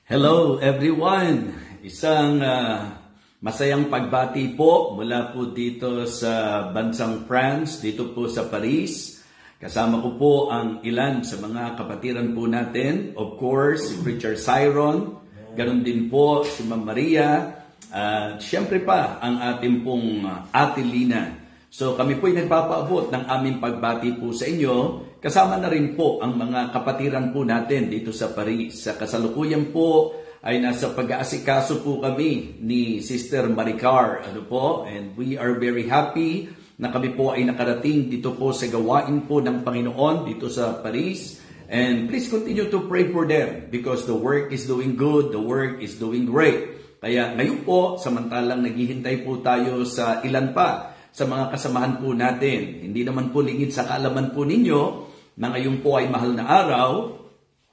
Hello everyone! Isang masayang pagbati po mula po dito sa bansang France, dito po sa Paris. Kasama ko po ang ilan sa mga kapatiran po natin. Of course, si Preacher Cyron, ganun din po si Ma'am Maria, at syempre pa ang ating pong Ate Lina. So kami po ay nagpapaabot ng aming pagbati po sa inyo. Kasama na rin po ang mga kapatiran po natin dito sa Paris. Sa kasalukuyan po ay nasa pag-aasikaso po kami ni Sister Maricar. And we are very happy na kami po ay nakarating dito po sa gawain po ng Panginoon dito sa Paris. And please continue to pray for them because the work is doing good, the work is doing great. Kaya ngayon po, samantalang naghihintay po tayo sa ilan pa sa mga kasamahan po natin. Hindi naman po lingid sa kaalaman po ninyo na ngayon po ay mahal na araw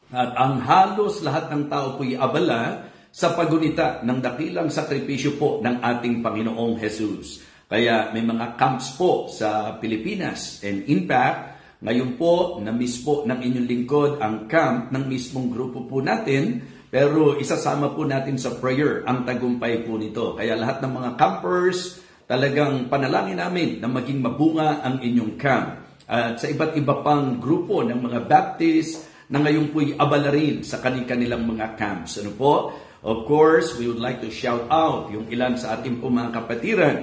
at ang halos lahat ng tao po ay abala sa pagunita ng dakilang sakripisyo po ng ating Panginoong Jesus. Kaya may mga camps po sa Pilipinas. And in fact, ngayon po, na-miss po ng inyong lingkod ang camp ng mismong grupo po natin, pero isasama po natin sa prayer ang tagumpay po nito. Kaya lahat ng mga campers, talagang panalangin namin na maging mabunga ang inyong camp. At sa iba't iba pang grupo ng mga Baptist na ngayon po'y abala rin sa kanilang mga camps. Ano po? Of course, we would like to shout out yung ilan sa ating po mga kapatiran.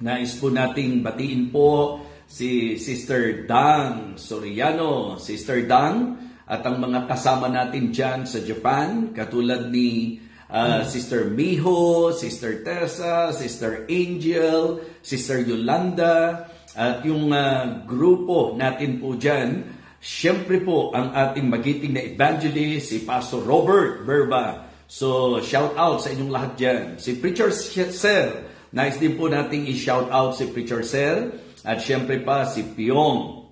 Nais po nating batiin po si Sister Dang Soriano, Sister Dang, at ang mga kasama natin dyan sa Japan, katulad ni Sister Miho, Sister Tessa, Sister Angel, Sister Yolanda, at yung grupo natin po dyan, siyempre po ang ating magiting na evangelist, si Pastor Robert Berba. So, shout out sa inyong lahat dyan. Si Preacher Sir, nice din po nating i-shout out si Preacher Sir. At syempre pa si Pyong,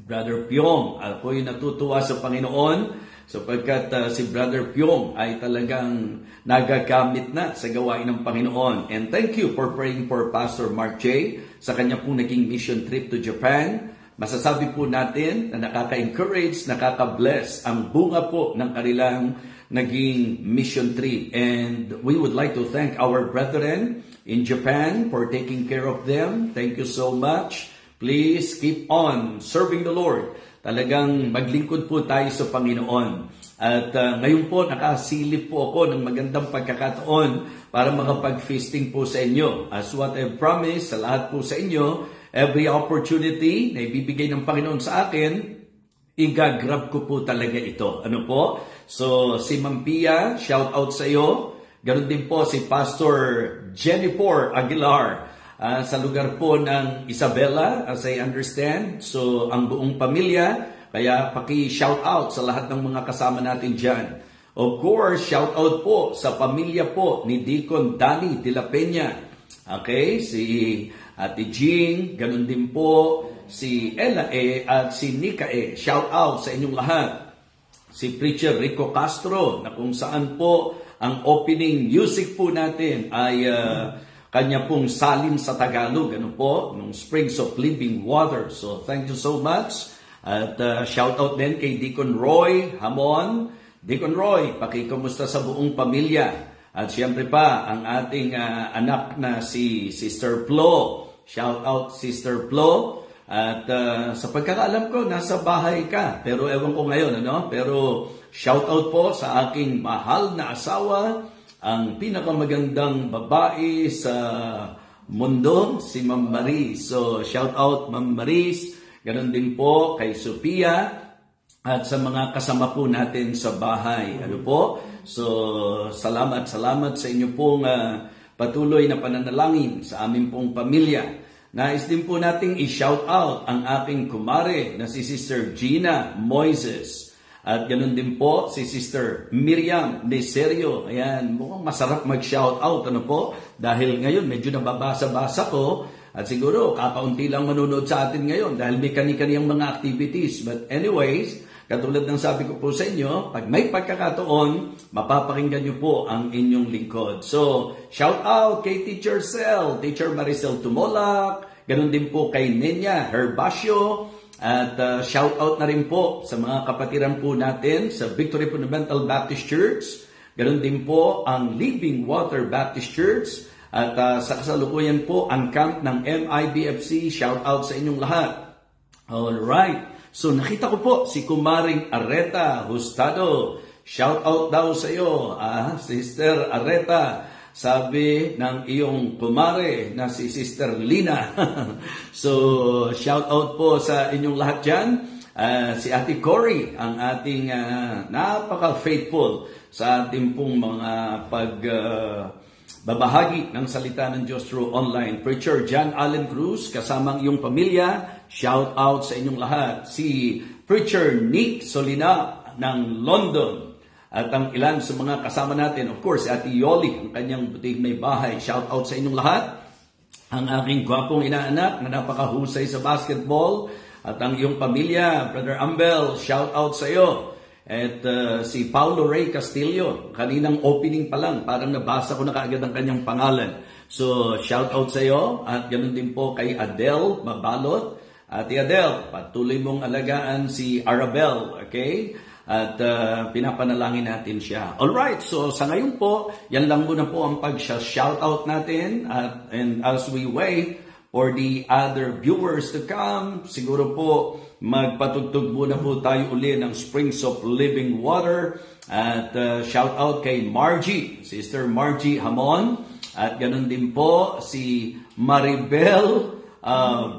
Brother Pyong. Ako yung natutuwa sa Panginoon sapagkat si Brother Pyong ay talagang nagagamit na sa gawain ng Panginoon. And thank you for praying for Pastor Mark J. sa kanya pong naging mission trip to Japan. Masasabi po natin na nakaka-encourage, nakaka-bless ang bunga po ng kanilang naging mission trip. And we would like to thank our brethren in Japan for taking care of them. Thank you so much. Please keep on serving the Lord. Talagang maglingkod po tayo sa Panginoon. At ngayon po nakasilip po ako ng magandang pagkakataon para makapag-feasting po sa inyo. As what I've promised sa lahat po sa inyo, every opportunity na ibibigay ng Panginoon sa akin, igagrab ko po talaga ito. Ano po? So si Ma'am Pia, shout out sa iyo. Ganon din po si Pastor Jennifer Aguilar. Sa lugar po ng Isabela, as I understand. So, ang buong pamilya, kaya paki-shout out sa lahat ng mga kasama natin dyan. Of course, shout out po sa pamilya po ni Deacon Danny de la Peña. Okay, si Ate Jing, ganun din po si Ella at si Nika Shout out sa inyong lahat. Si Preacher Rico Castro, na kung saan po ang opening music po natin ay kanya pong salin sa Tagalog, ano po, ng Springs of Living Water. So, thank you so much. At shout out din kay Deacon Roy Hamon. Deacon Roy, pakikamusta sa buong pamilya. At siyempre pa, ang ating anak na si Sister Flo. Shout out Sister Flo. At sa pagkakaalam ko, nasa bahay ka. Pero ewan ko ngayon, ano? Pero shout out po sa aking mahal na asawa, ang pinakamagandang babae sa mundo, si Ma'am Maris. So, shout out Ma'am Maris. Ganon din po kay Sophia at sa mga kasama po natin sa bahay. Ano po? So, salamat sa inyo pong patuloy na pananalangin sa aming pong pamilya. Nais din po nating i-shout out ang aking kumare na si Sister Gina Moises. At ganoon din po si Sister Miriam Neserio. Ayan, mukhang masarap mag-shout out, ano po? Dahil ngayon medyo nababasa-basa ko at siguro kakaunti lang manonood sa atin ngayon dahil may kani-kaniyang mga activities. But anyways, katulad ng sabi ko po sa inyo, pag may pagkakataon, mapapakinggan nyo po ang inyong lingkod. So, shout out kay Teacher Cel, Teacher Maricel Tumolak, ganoon din po kay Nenya Herbacio. At shout out na rin po sa mga kapatiran po natin sa Victory Fundamental Baptist Church. Ganon din po ang Living Water Baptist Church. At sa kasalukuyan po ang camp ng MIBFC. Shout out sa inyong lahat. Alright. So nakita ko po si Kumaring Areta Hustado. Shout out daw sa iyo, Sister Areta. Sabi ng iyong kumare na si Sister Lina. So, shout out po sa inyong lahat dyan. Si Ate Cory, ang ating napaka-faithful sa ating pong mga babahagi ng salita ng Diyos through online. Preacher John Allen Cruz, kasamang iyong pamilya, shout out sa inyong lahat. Si Preacher Nick Solina ng London. At ang ilan sa mga kasama natin, of course, si Ate Yoli, ang kanyang butig may bahay. Shout out sa inyong lahat. Ang aking gwapong inaanak na napakahusay sa basketball. At ang iyong pamilya, Brother Ambel, shout out sa iyo. At si Paulo Ray Castillo, kaninang opening pa lang, parang nabasa ko na kaagad ang kanyang pangalan. So, shout out sa iyo. At ganoon din po kay Adele Mabalot. Ate Adele, patuloy mong alagaan si Arabel, okay? At pinapanalangin natin siya. Alright, so sa ngayon po, yan lang muna po ang pag-shoutout natin. And as we wait for the other viewers to come, siguro po magpatugtog muna po tayo uli ng Springs of Living Water. At shoutout kay Margie, Sister Margie Hamon. At ganun din po si Maribel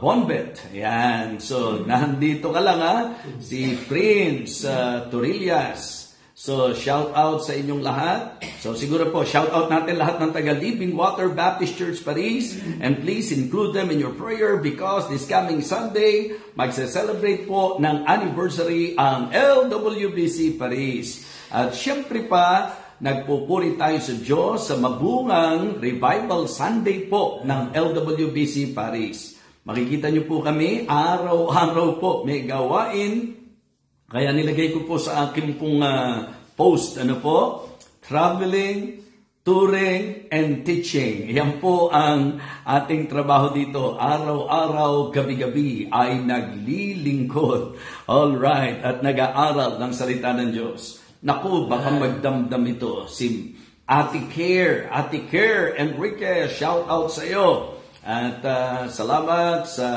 Bonbet. Yan. So, nandito ka lang si Prince Torillas. So, shout out sa inyong lahat. So, siguro po, shout out natin lahat ng taga Living Water Baptist Church Paris. And please include them in your prayer because this coming Sunday, magse-celebrate po ng anniversary ang LWBC Paris. At syempre pa, nagpupuri tayo sa Diyos sa mabungang Revival Sunday po ng LWBC Paris. Makikita niyo po kami, araw-araw po may gawain. Kaya nilagay ko po sa akin pong post, traveling, touring, and teaching. Yan po ang ating trabaho dito. Araw-araw, gabi-gabi ay naglilingkod. Alright, at nag-aaral ng salita ng Diyos. Naku, baka magdamdam ito. Si Ate Care Enrique, shout out sa iyo. At salamat sa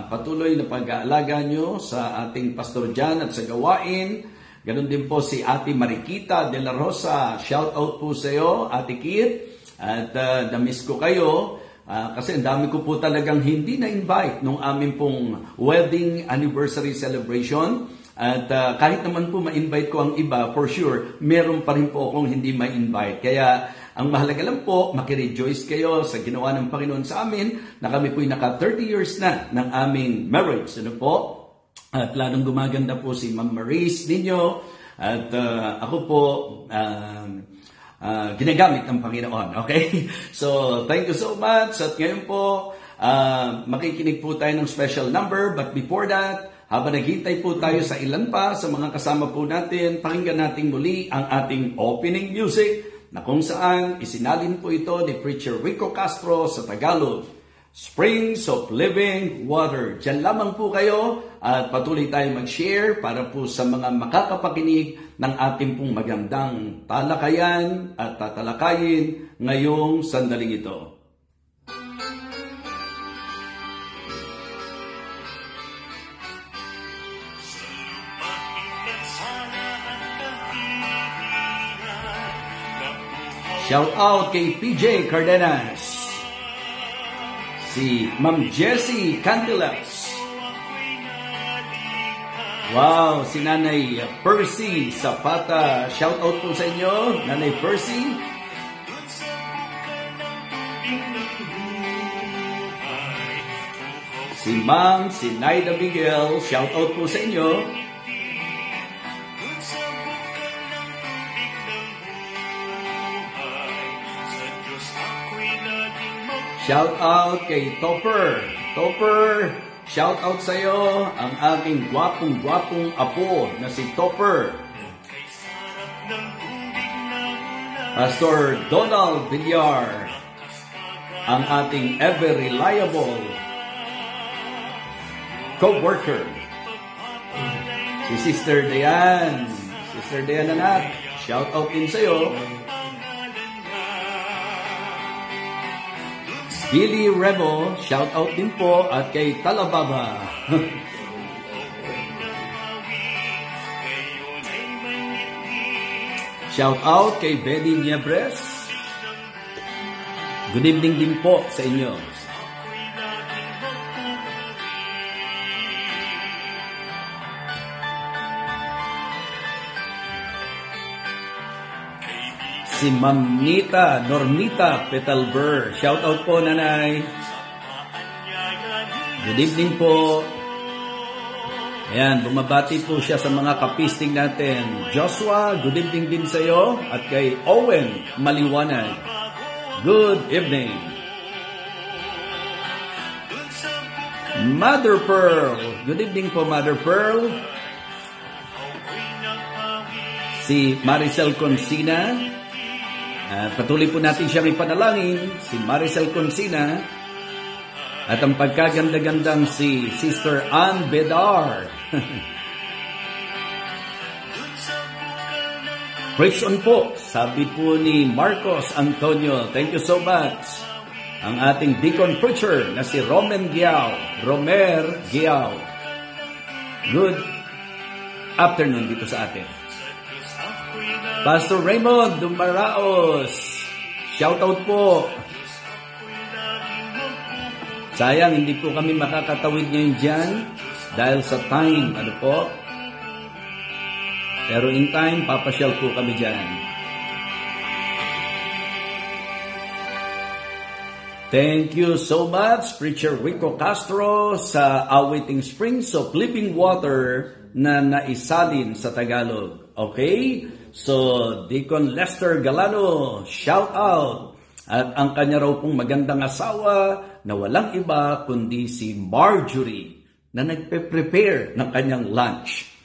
patuloy na pag-aalaga nyo sa ating Pastor Jan at sa gawain. Ganon din po si Ate Mariquita de la Rosa. Shout out po sa iyo, Ate Kit. At na-miss ko kayo kasi ang dami ko po talagang hindi na-invite nung aming pong wedding anniversary celebration. At kahit naman po ma-invite ko ang iba, for sure, meron pa rin po akong hindi ma-invite. Kaya ang mahalaga lang po, makirejoice kayo sa ginawa ng Panginoon sa amin na kami po'y naka 30 years na ng aming marriage. At lalong gumaganda po si Ma'am Maurice ninyo. At ako po ginagamit ng Panginoon. Okay? So, thank you so much. At ngayon po, makikinig po tayo ng special number. But before that, habang naghintay po tayo sa ilan pa sa mga kasama po natin, pakinggan natin muli ang ating opening music na kung saan isinalin po ito ni Preacher Rico Castro sa Tagalog. Springs of Living Water. Diyan lamang po kayo at patuloy tayong mag-share para po sa mga makakapakinig ng ating pong magandang talakayan at tatalakayin ngayong sandaling ito. Shout out kay PJ Cardenas, si Ma'am Jessie Cantilas. Wow, si Nanay Percy Zapata. Shout out po sa inyo, Nanay Percy. Si Ma'am Sinaida Miguel. Shout out po sa inyo. Shout out kay Topper. Topper, shout out sa iyo ang aking gwapong-gwapong apo na si Topper. Pastor Donald Villar, ang ating ever reliable co-worker. Si Sister Diane. Sister Diane anak, shout out din sa iyo. Billy Rebo, shout out din po at kay Talababa. Shout out kay Benny Niebres. Good evening din po sa inyo. Si Ma'am Normita Petalber. Shout out po, Nanay. Good evening po. Ayan, bumabati po siya sa mga kapisting natin. Joshua, good evening din sa iyo. At kay Owen Maliwanag. Good evening. Mother Pearl. Good evening po, Mother Pearl. Si Maricel Consina. Patuloy po natin siyang ipanalangin, si Maricel Consina, at ang pagkaganda-gandang si Sister Ann Bedar. Praise on po, sabi po ni Marcos Antonio. Thank you so much. Ang ating deacon preacher na si Romer Giao. Good afternoon dito sa atin. Pastor Raymond Dumaraos, shout out po. Sayang, hindi po kami makakatawid ngayon dyan dahil sa time, po. Pero in time, papasyal po kami dyan. Thank you so much, Preacher Rico Castro, sa Awiting Springs of Living Water na naisalin sa Tagalog. Okay? So, Deacon Lester Galano, shout out. At ang kanya raw pong magandang asawa na walang iba kundi si Marjorie na nagpe-prepare ng kanyang lunch.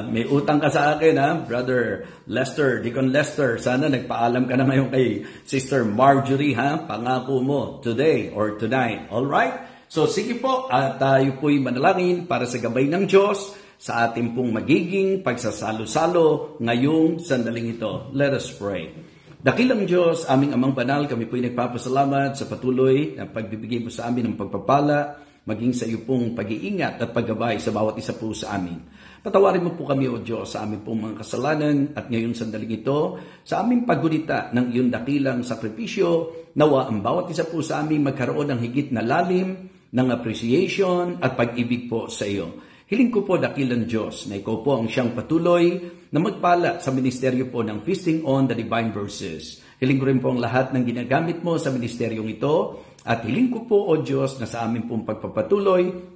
May utang ka sa akin, ha, Brother Lester, Deacon Lester. Sana nagpaalam ka na ngayon kay Sister Marjorie, ha? Pangako mo today or tonight. Alright? So sige po, at tayo po'y manalangin para sa gabay ng Diyos sa ating pong magiging pagsasalo-salo ngayong sandaling ito. Let us pray. Dakilang Diyos, aming Amang Banal, kami po'y nagpapasalamat sa patuloy na pagbibigay mo sa amin ng pagpapala, maging sa iyo pong pag-iingat at paggabay sa bawat isa po sa amin. Patawarin mo po kami, O Diyos, sa aming pong mga kasalanan at ngayon sandaling ito, sa aming paggunita ng iyong dakilang sakripisyo, nawa ang bawat isa po sa amin magkaroon ng higit na lalim ng appreciation at pag-ibig po sa iyo. Hiling ko po, dakilang Diyos, na ikaw po ang siyang patuloy na magpala sa ministeryo po ng Feasting on the Divine Verses. Hiling ko rin po ang lahat ng ginagamit mo sa ministeryong ito at hiling ko po, O Diyos, na sa amin pong pagpapatuloy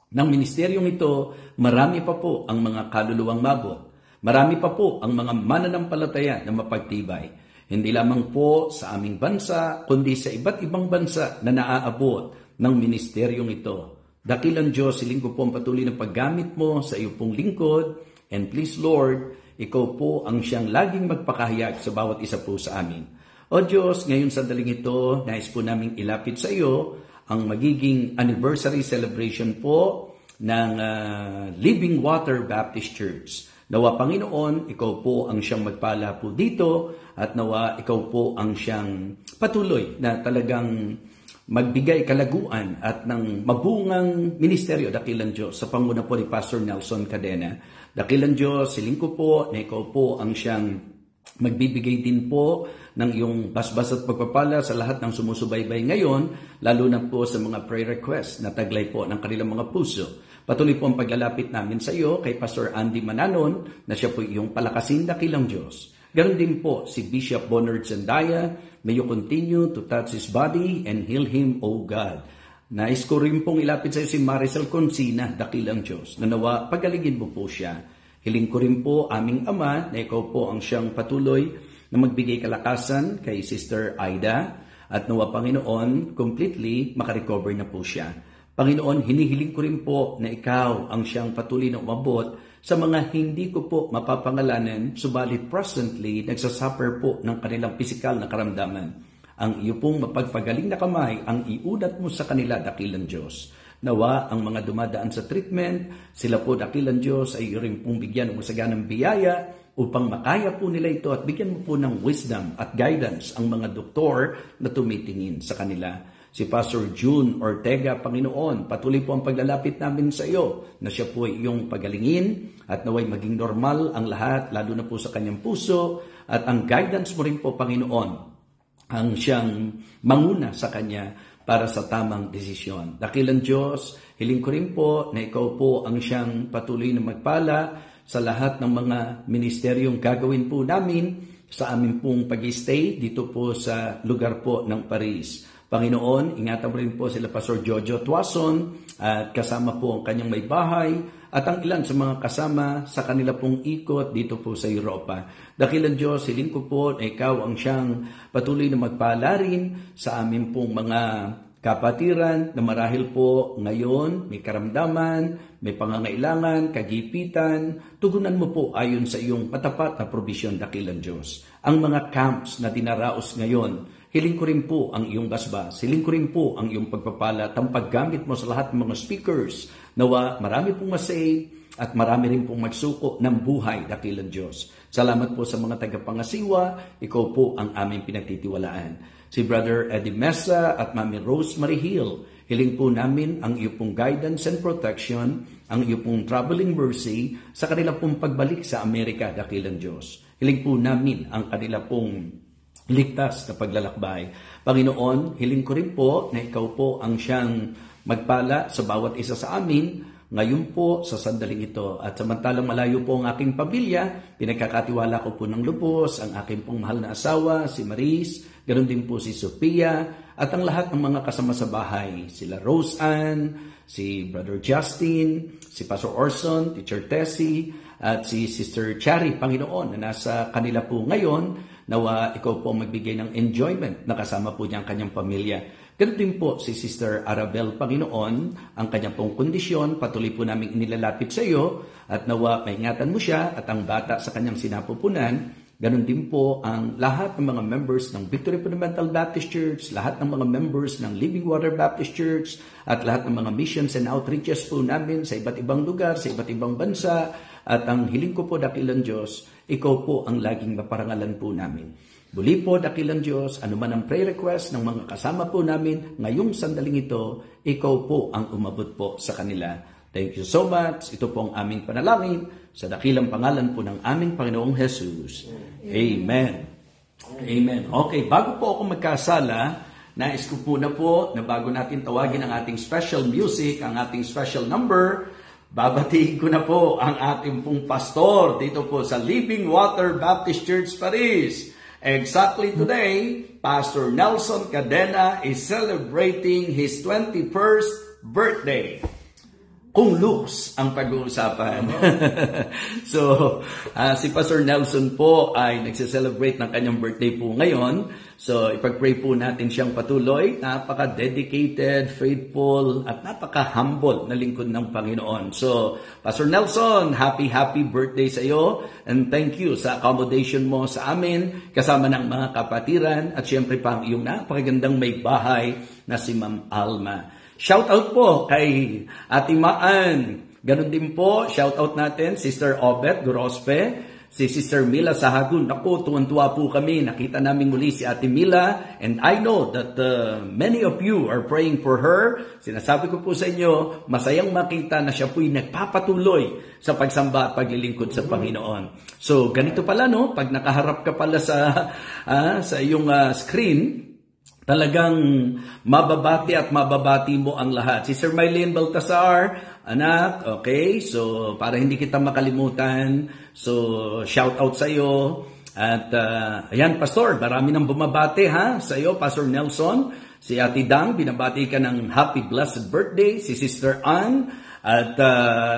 ng ministeryong ito, marami pa po ang mga kaluluwang mabot. Marami pa po ang mga mananampalataya na mapagtibay. Hindi lamang po sa aming bansa, kundi sa iba't ibang bansa na naaabot ng ministeryong ito. Dakilang Diyos, hiling ko po ang patuloy na paggamit mo sa iyo pong lingkod. And please, Lord, ikaw po ang siyang laging magpakahayag sa bawat isa po sa amin. O Diyos, ngayon sa daling ito, nais po naming ilapit sa iyo ang magiging anniversary celebration po ng Living Water Baptist Church. Nawa Panginoon, ikaw po ang siyang magpala po dito at nawa ikaw po ang siyang patuloy na talagang magbigay kalaguan at ng mabungang ministeryo, dakilang Diyos, sa panguna po ni Pastor Nelson Cadena. Dakilang Diyos, siling ko po na ikaw po ang siyang magbibigay din po ng iyong basbas at pagpapala sa lahat ng sumusubaybay ngayon, lalo na po sa mga prayer requests na taglay po ng kanilang mga puso. Patuloy po ang paglalapit namin sa iyo kay Pastor Andy Mananon na siya po iyong palakasin, dakilang Diyos. Ganon din po si Bishop Bonard Zendaya, may you continue to touch his body and heal him, O God. Nais ko rin pong ilapit sa iyo si Maricel Consina, dakilang Diyos, na nawa pagaligin mo po siya. Hiling ko rin po aming Ama na ikaw po ang siyang patuloy na magbigay kalakasan kay Sister Aida at nawa Panginoon, completely makarecover na po siya. Panginoon, hinihiling ko rin po na ikaw ang siyang patuloy na umabot sa mga hindi ko po mapapangalanan, subalit presently nagsasuffer po ng kanilang pisikal na karamdaman. Ang iyo pong mapagpagaling na kamay ang iudat mo sa kanila, dakilang Diyos. Nawa ang mga dumadaan sa treatment, sila po, dakilang Diyos, ay rin pong bigyan ng masaganang biyaya upang makaya po nila ito at bigyan mo po ng wisdom at guidance ang mga doktor na tumitingin sa kanila. Si Pastor June Ortega, Panginoon, patuloy po ang paglalapit namin sa iyo na siya po ay iyong pagalingin at naway maging normal ang lahat, lalo na po sa kanyang puso at ang guidance mo rin po, Panginoon, ang siyang manguna sa kanya para sa tamang desisyon. Dakilang Diyos, hiling ko rin po na ikaw po ang siyang patuloy na magpala sa lahat ng mga ministeryong gagawin po namin sa amin pong pag-stay dito po sa lugar po ng Paris. Panginoon, ingatan mo rin po sila Pastor Jojo Tuason at kasama po ang kanyang may bahay at ang ilan sa mga kasama sa kanila pong ikot dito po sa Europa. Dakilang Diyos, hiling ko po na ikaw ang siyang patuloy na magpala rin sa amin pong mga kapatiran na marahil po ngayon may karamdaman, may pangangailangan, kagipitan, tugunan mo po ayon sa iyong matapat na probisyon, dakilang Diyos. Ang mga camps na dinaraos ngayon, hiling ko rin po ang iyong basbas, hiling ko rin po ang iyong pagpapala at ang paggamit mo sa lahat ng mga speakers, nawa marami pong masay at marami rin pong magsuko ng buhay, dakilang Diyos. Salamat po sa mga tagapangasiwa, ikaw po ang aming pinagtitiwalaan. Si Brother Eddie Mesa at Mami Rosemary Hill, hiling po namin ang iyo pong guidance and protection, ang iyo pong traveling mercy sa kanila pong pagbalik sa Amerika, dakilang Diyos. Hiling po namin ang kanila pong ligtas na paglalakbay. Panginoon, hiling ko rin po na ikaw po ang siyang magpala sa bawat isa sa amin ngayon po sa sandaling ito. At samantalang malayo po ang aking pamilya, pinagkakatiwala ko po ng lubos ang aking pong mahal na asawa, si Maris, ganoon din po si Sophia, at ang lahat ng mga kasama sa bahay, sila Rose Ann, si Brother Justin, si Pastor Orson, Teacher Tessie, at si Sister Chari, Panginoon, na nasa kanila po ngayon. Nawa ikaw po magbigay ng enjoyment na kasama po niya ang kanyang pamilya. Ganun din po si Sister Arabel, Panginoon, ang kanyang pong kondisyon, patuloy po namin inilalapit sa iyo at nawa maingatan mo siya at ang bata sa kanyang sinapupunan. Ganun din po ang lahat ng mga members ng Victory Fundamental Baptist Church, lahat ng mga members ng Living Water Baptist Church, at lahat ng mga missions and outreaches po namin sa iba't ibang lugar, sa iba't ibang bansa. At ang hiling ko po, dakilang Diyos, ikaw po ang laging maparangalan po namin. Muli po, dakilang Diyos, anuman ang prayer request ng mga kasama po namin, ngayong sandaling ito, ikaw po ang umabot po sa kanila. Thank you so much. Ito po ang aming panalangin sa dakilang pangalan po ng aming Panginoong Jesus. Amen. Amen. Okay, bago po ako magkasala, nais ko po na bago natin tawagin ang ating special music, ang ating special number, babatiin ko na po ang ating pong pastor dito po sa Living Water Baptist Church, Paris. Exactly today, Pastor Nelson Cadena is celebrating his 21st birthday. Kung looks ang pag-uusapan. So, si Pastor Nelson po ay nagse-celebrate ng kanyang birthday po ngayon. So, ipag-pray po natin siyang patuloy. Napaka-dedicated, faithful, at napaka-humble na lingkod ng Panginoon. So, Pastor Nelson, happy birthday sa iyo. And thank you sa accommodation mo sa amin, kasama ng mga kapatiran, at syempre pa ang iyong napakagandang may bahay na si Ma'am Alma. Shout out po kay Ate Maan. Ganun din po, shout out natin, Sister Obet Gorospe, si Sister Mila Sahagun. Naku, tuwan-tuwa po kami. Nakita namin muli si Ate Mila. And I know that many of you are praying for her. Sinasabi ko po sa inyo, masayang makita na siya po'y nagpapatuloy sa pagsamba at paglilingkod sa Panginoon. So, ganito pala, no? Pag nakaharap ka pala sa iyong screen, talagang mababati mo ang lahat. Si Sir Mylene Baltasar, anak, okay, so para hindi kita makalimutan, so shout out sa iyo. At ayan, Pastor, marami nang bumabati sa iyo, Pastor Nelson. Si Ate Dang, binabati ka ng happy blessed birthday. Si Sister Ann, at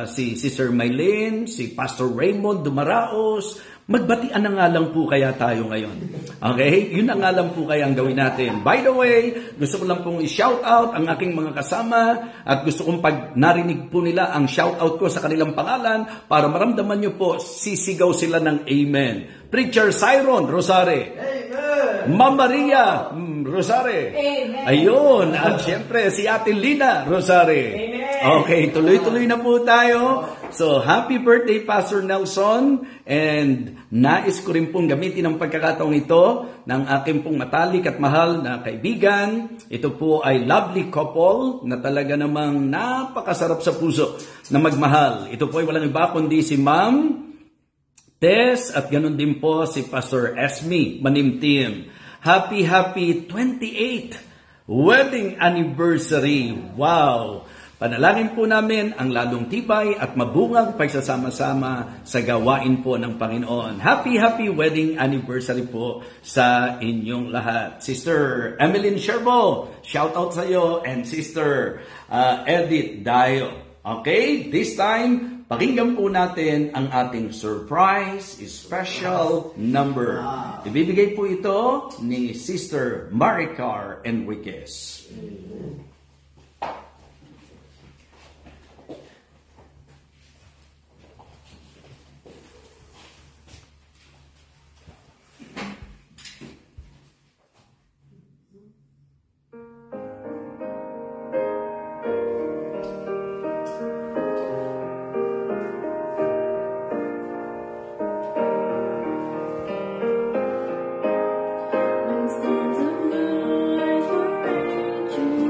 si Sister Mylene, si Pastor Raymond Dumaraos. Magbatian na nga lang po kaya tayo ngayon. Okay? Yun na nga lang po kaya ang gawin natin. By the way, gusto ko lang pong i-shout out ang aking mga kasama at gusto kong pag narinig po nila ang shout out ko sa kanilang pangalan para maramdaman nyo po, sisigaw sila ng Amen. Preacher Cyron Rosare. Amen. Ma'am Maria Rosare. Amen. Ayun. At syempre, si Ate Lina Rosare. Amen. Okay, tuloy-tuloy na po tayo. So, happy birthday, Pastor Nelson. And nais ko rin pong gamitin ang pagkakataong ito ng aking pong matalik at mahal na kaibigan. Ito po ay lovely couple na talaga namang napakasarap sa puso na magmahal. Ito po ay walang iba kundi si Ma'am Tess at ganun din po si Pastor Esme Manimtim. Happy 28th wedding anniversary. Wow! Panalangin po namin ang lalong tibay at mabungang pagsasama-sama sa gawain po ng Panginoon. Happy wedding anniversary po sa inyong lahat. Sister Emeline Sherbo, shout out sa iyo, and Sister Edith Dayo. Okay, this time, pakinggan po natin ang ating surprise special number. Ibibigay po ito ni Sister Maricar Enriquez. When storms of life are raging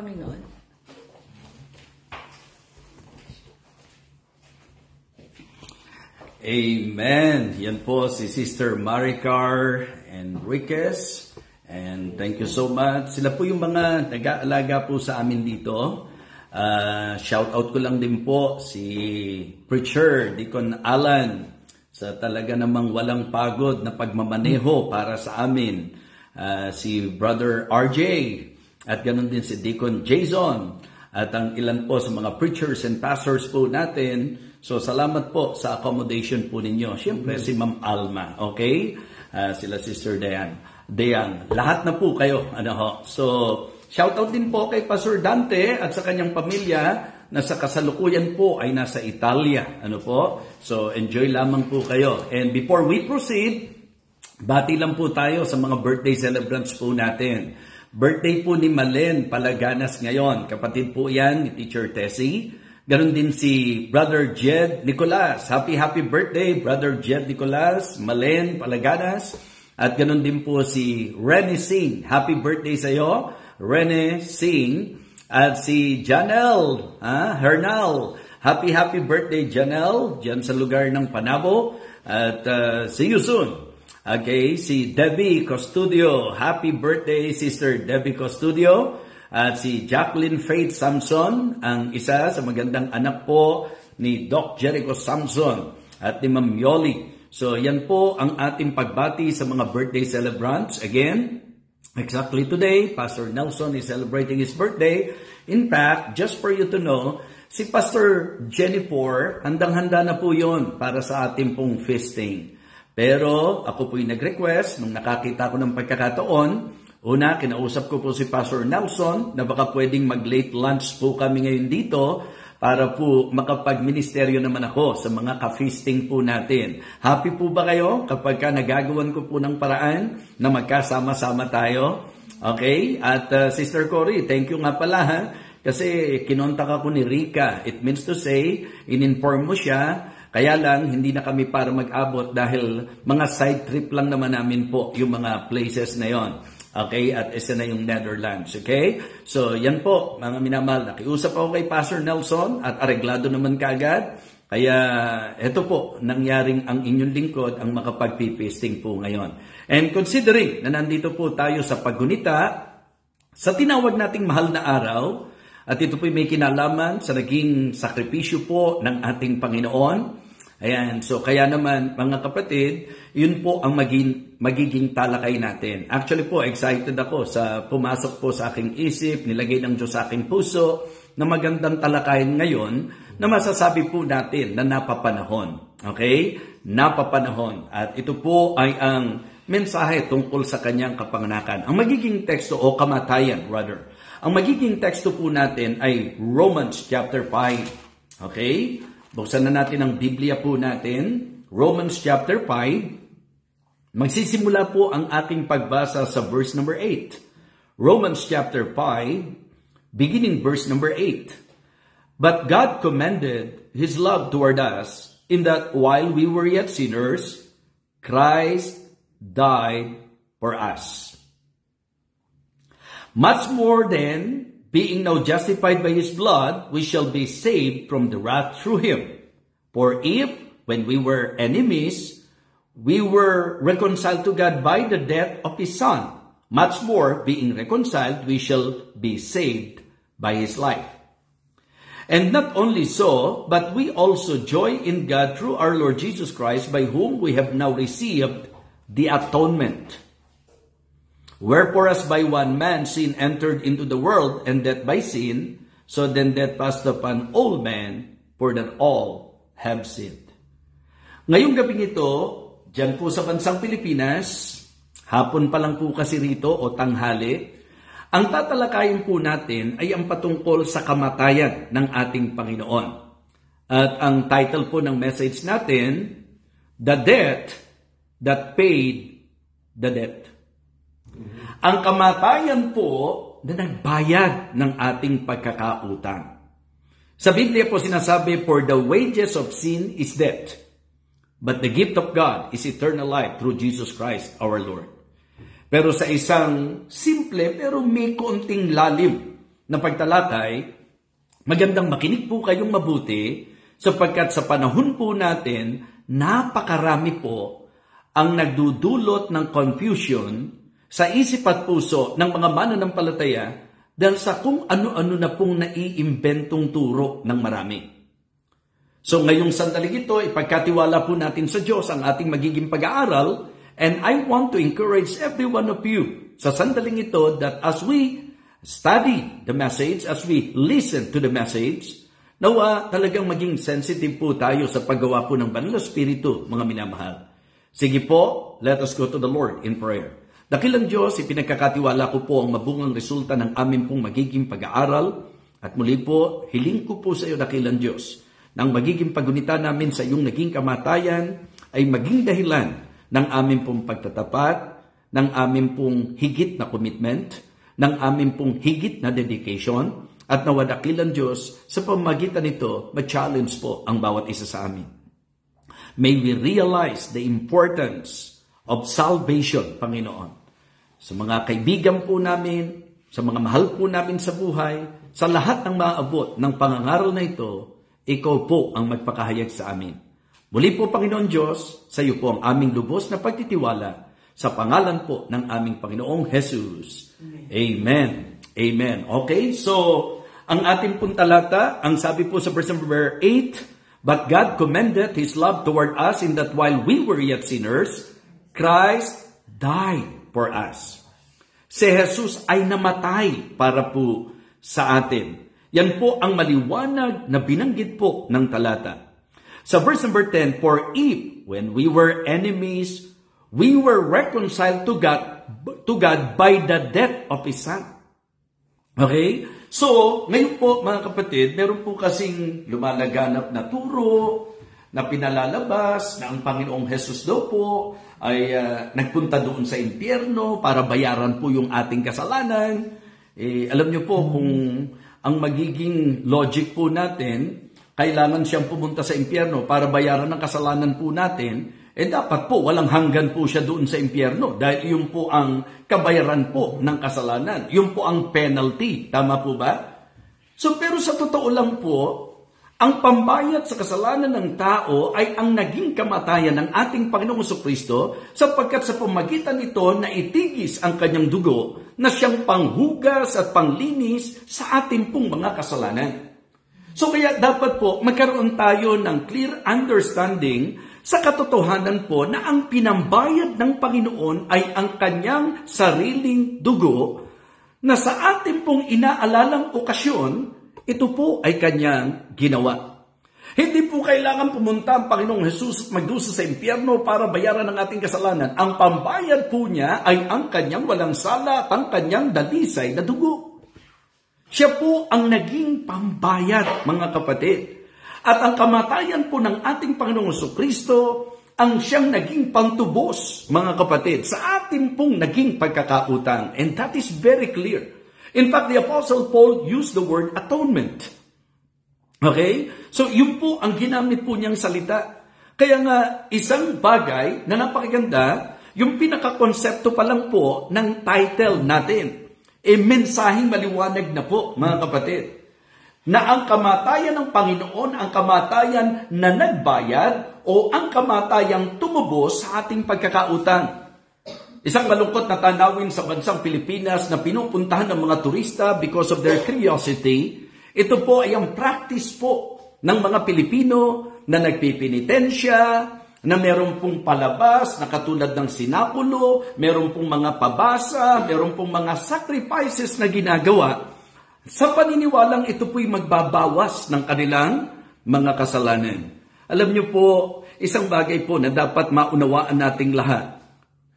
Panginoon. Amen. Yan po si Sister Maricar Enriquez. And thank you so much. Sila po yung mga nag-aalaga po sa amin dito. Shout out ko lang din po si Preacher Deacon Alan sa talaga namang walang pagod na pagmamaneho para sa amin. Si Brother RJ at ganun din si Deacon Jason at ang ilan po sa mga preachers and pastors po natin. So salamat po sa accommodation po ninyo. Siyempre si Ma'am Alma, okay? Sila Sister Dayan. Lahat na po kayo. So shout out din po kay Pastor Dante at sa kanyang pamilya na sa kasalukuyan po ay nasa Italia. So enjoy lamang po kayo. And before we proceed, bati lang po tayo sa mga birthday celebrants po natin. Birthday po ni Malen Palaganas ngayon. Kapatid po yan ni Teacher Tessie. Ganon din si Brother Jed Nicolas. Happy birthday, Brother Jed Nicolas, Malen Palaganas. At ganon din po si Rene Singh. Happy birthday sa iyo, Rene Singh. At si Janelle Hernal. Happy birthday, Janelle, dyan sa lugar ng Panabo. At see you soon. Okay, si Debbie Costudio. Happy birthday, Sister Debbie Costudio. At si Jacqueline Faith Samson, ang isa sa magandang anak po ni Doc Jericho Samson at ni Ma'am Yoli. So yan po ang ating pagbati sa mga birthday celebrants. Again, exactly today, Pastor Nelson is celebrating his birthday. In fact, just for you to know, si Pastor Jennifer, handang-handa na po yon para sa ating pong feasting. Pero ako po'y nag-request nung nakakita ko ng pagkakataon. Una, kinausap ko po si Pastor Nelson na baka pwedeng mag-late lunch po kami ngayon dito para po makapag-ministeryo naman ako sa mga ka-feasting po natin. Happy po ba kayo kapag nagagawan ko po ng paraan na magkasama-sama tayo? Okay? At Sister Cory, thank you nga pala kasi kinontak ako ni Rika. It means to say, in-inform mo siya. Kaya lang, hindi na kami para mag-abot dahil mga side trip lang naman namin po yung mga places na yon. Okay? At isa na yung Netherlands. Okay? So, yan po, mga minamahal. Nakiusap ako kay Pastor Nelson at areglado naman kaagad. Kaya, eto po, nangyaring ang inyong lingkod ang makapagpipesting po ngayon. And considering na nandito po tayo sa paggunita, sa tinawag nating mahal na araw, at ito po may kinalaman sa naging sakripisyo po ng ating Panginoon. Ayan, so kaya naman mga kapatid, yun po ang magiging talakay natin. Actually po, excited ako sa pumasok po sa aking isip, nilagay ng Diyos sa aking puso, na magandang talakayin ngayon na masasabi po natin na napapanahon. Okay? Napapanahon. At ito po ay ang mensahe tungkol sa kanyang kapanganakan. Ang magiging teksto o kamatayan, rather. Ang magiging teksto po natin ay Romans chapter 5. Okay? Buksan na natin ang Biblia po natin. Romans chapter 5. Magsisimula po ang ating pagbasa sa verse number 8. Romans chapter 5, beginning verse number 8. But God commended His love toward us in that while we were yet sinners, Christ died for us. Much more then, being now justified by His blood, we shall be saved from the wrath through Him. For if, when we were enemies, we were reconciled to God by the death of His Son, much more, being reconciled, we shall be saved by His life. And not only so, but we also joy in God through our Lord Jesus Christ, by whom we have now received the atonement. Wherefore as by one man sin entered into the world, and death by sin, so then death passed upon all men, for that all have sinned. Ngayong gabing ito, dyan po sa bansang Pilipinas, hapon pa lang po kasi rito o tanghali, ang tatalakayin po natin ay ang patungkol sa kamatayan ng ating Panginoon. At ang title po ng message natin, The Debt That Paid the Debt. Ang kamatayan po na nagbayad ng ating pagkakautang. Sa Biblia po sinasabi, for the wages of sin is death, but the gift of God is eternal life through Jesus Christ our Lord. Pero sa isang simple pero may konting lalim na pagtalakay, magandang makinig po kayong mabuti sapagkat sa panahon po natin, napakarami po ang nagdudulot ng confusion sa isip at puso ng mga mananampalataya dahil sa kung ano-ano na pong naiimbentong turo ng marami. So ngayong sandaling ito, ipagkatiwala po natin sa Diyos ang ating magiging pag-aaral, and I want to encourage every one of you sa sandaling ito that as we study the message, as we listen to the message, nawa talagang maging sensitive po tayo sa paggawa po ng Banal na Espiritu, mga minamahal. Sige po, let us go to the Lord in prayer. Dakilang Diyos, ipinagkakatiwala ko po ang mabungang resulta ng aming pong magiging pag-aaral, at muli po, hiling ko po sa iyo, dakilang Diyos, nang magiging pagunita namin sa iyong naging kamatayan ay maging dahilan ng aming pong pagtatapat, ng aming pong higit na commitment, ng aming pong higit na dedication, at nawadakilan Diyos sa pamagitan nito, ma-challenge po ang bawat isa sa amin. May we realize the importance of salvation, Panginoon. Sa mga kaibigan po namin, sa mga mahal po namin sa buhay, sa lahat ng maabot ng pangangaral na ito, ikaw po ang magpakahayag sa amin. Muli po, Panginoon Diyos, sa iyo po ang aming lubos na pagtitiwala sa pangalan po ng aming Panginoong Jesus. Amen. Amen. Okay, so ang ating pong talata, ang sabi po sa verse number 8, But God commended His love toward us in that while we were yet sinners, Christ died for us. Si Jesus ay namatay para po sa atin. Yan po ang maliwanag na binanggit po ng talata. Sa verse number 10, For if, when we were enemies, we were reconciled to God by the death of His Son. Okay? So, ngayon po mga kapatid, meron po kasing lumalaganap na turo na pinalalabas na ang Panginoong Jesus daw po ay nagpunta doon sa impyerno para bayaran po yung ating kasalanan. Alam niyo po kung ang magiging logic po natin, kailangan siyang pumunta sa impyerno para bayaran ng kasalanan po natin, dapat po walang hanggan po siya doon sa impyerno dahil yun po ang kabayaran po ng kasalanan. Yun po ang penalty. Tama po ba? So, pero sa totoo lang po, ang pambayad sa kasalanan ng tao ay ang naging kamatayan ng ating Panginoong Jesucristo sapagkat sa pamagitan nito na itigis ang kanyang dugo na siyang panghugas at panglinis sa ating pong mga kasalanan. So kaya dapat po magkaroon tayo ng clear understanding sa katotohanan po na ang pinambayad ng Panginoon ay ang kanyang sariling dugo na sa ating pong inaalalang okasyon, ito po ay kanyang ginawa. Hindi po kailangan pumunta ang Panginoong Jesus at magdusa sa impyerno para bayaran ang ating kasalanan. Ang pambayad po niya ay ang kanyang walang sala at ang kanyang dalisay na dugo. Siya po ang naging pambayad, mga kapatid. At ang kamatayan po ng ating Panginoong Jesucristo ang siyang naging pantubos, mga kapatid, sa ating pong naging pagkakautang. And that is very clear. In fact, the Apostle Paul used the word atonement. Okay? So, yun po ang ginamit po niyang salita. Kaya nga, isang bagay na napakaganda, yung pinakakonsepto pa lang po ng title natin. Mensaheng maliwanag na po, mga kapatid. Na ang kamatayan ng Panginoon, ang kamatayan na nagbayad, o ang kamatayang tumubos sa ating pagkakautang. Isang malungkot na tanawin sa bansang Pilipinas na pinupuntahan ng mga turista because of their curiosity. Ito po ay ang practice po ng mga Pilipino na nagpipinitensya, na meron pong palabas na katulad ng sinapulo, meron pong mga pabasa, meron pong mga sacrifices na ginagawa. Sa paniniwalang ito po'y magbabawas ng kanilang mga kasalanan. Alam niyo po, isang bagay po na dapat maunawaan nating lahat.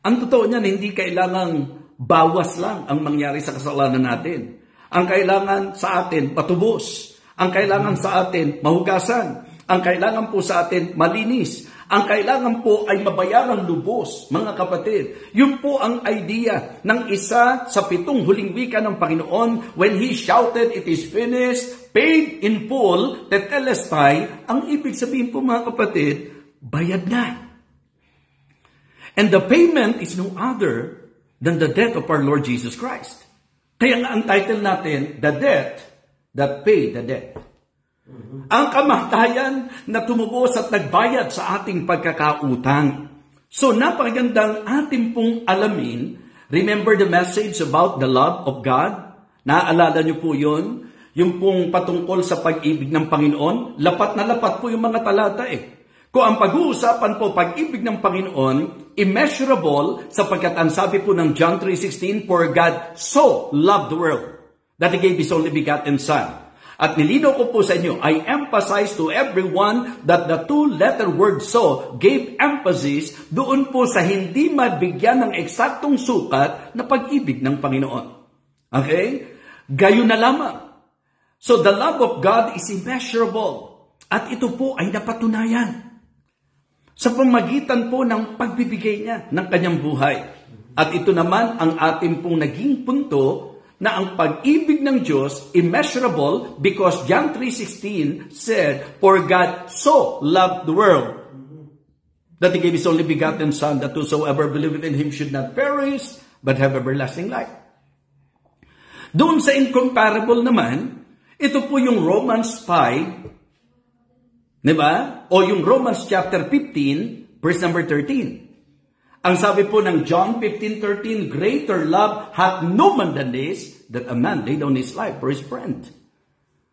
Ang totoo niyan, hindi kailangang bawas lang ang mangyari sa kasalanan natin. Ang kailangan sa atin, patubos. Ang kailangan sa atin, mahugasan. Ang kailangan po sa atin, malinis. Ang kailangan po ay mabayarang lubos, mga kapatid. Yun po ang idea ng isa sa 7 huling wika ng Panginoon when He shouted, "It is finished," paid in full, tetelestai. Ang ibig sabihin po, mga kapatid, bayad na. And the payment is no other than the death of our Lord Jesus Christ. Kaya nga ang title natin, The Debt That Paid the Debt. Ang kamatayan na tumubos at nagbayad sa ating pagkakautang. So napakagandang ating pong alamin. Remember the message about the love of God? Naaalala niyo po yun? Yung pong patungkol sa pag-ibig ng Panginoon? Lapat na lapat po yung mga talata eh. Kung ang pag-uusapan po pag-ibig ng Panginoon, immeasurable, sapagkat ang sabi po ng John 3:16, For God so loved the world that He gave His only begotten Son. At nilinaw ko po sa inyo, I emphasize to everyone that the two-letter word so gave emphasis doon po sa hindi mabigyan ng eksaktong sukat na pag-ibig ng Panginoon. Okay? Gayon na lamang. So the love of God is immeasurable. At ito po ay napatunayan sa pamagitan po ng pagbibigay niya ng kanyang buhay. At ito naman ang ating pong naging punto na ang pag-ibig ng Diyos immeasurable because John 3:16 said, For God so loved the world that He gave His only begotten Son, that whosoever believeth in Him should not perish but have everlasting life. Doon sa incomparable naman, ito po yung Romans 5, di ba? O yung Romans chapter 15, verse number 13. Ang sabi po ng John 15:13, Greater love hath no man than this, that a man lay down his life for his friend.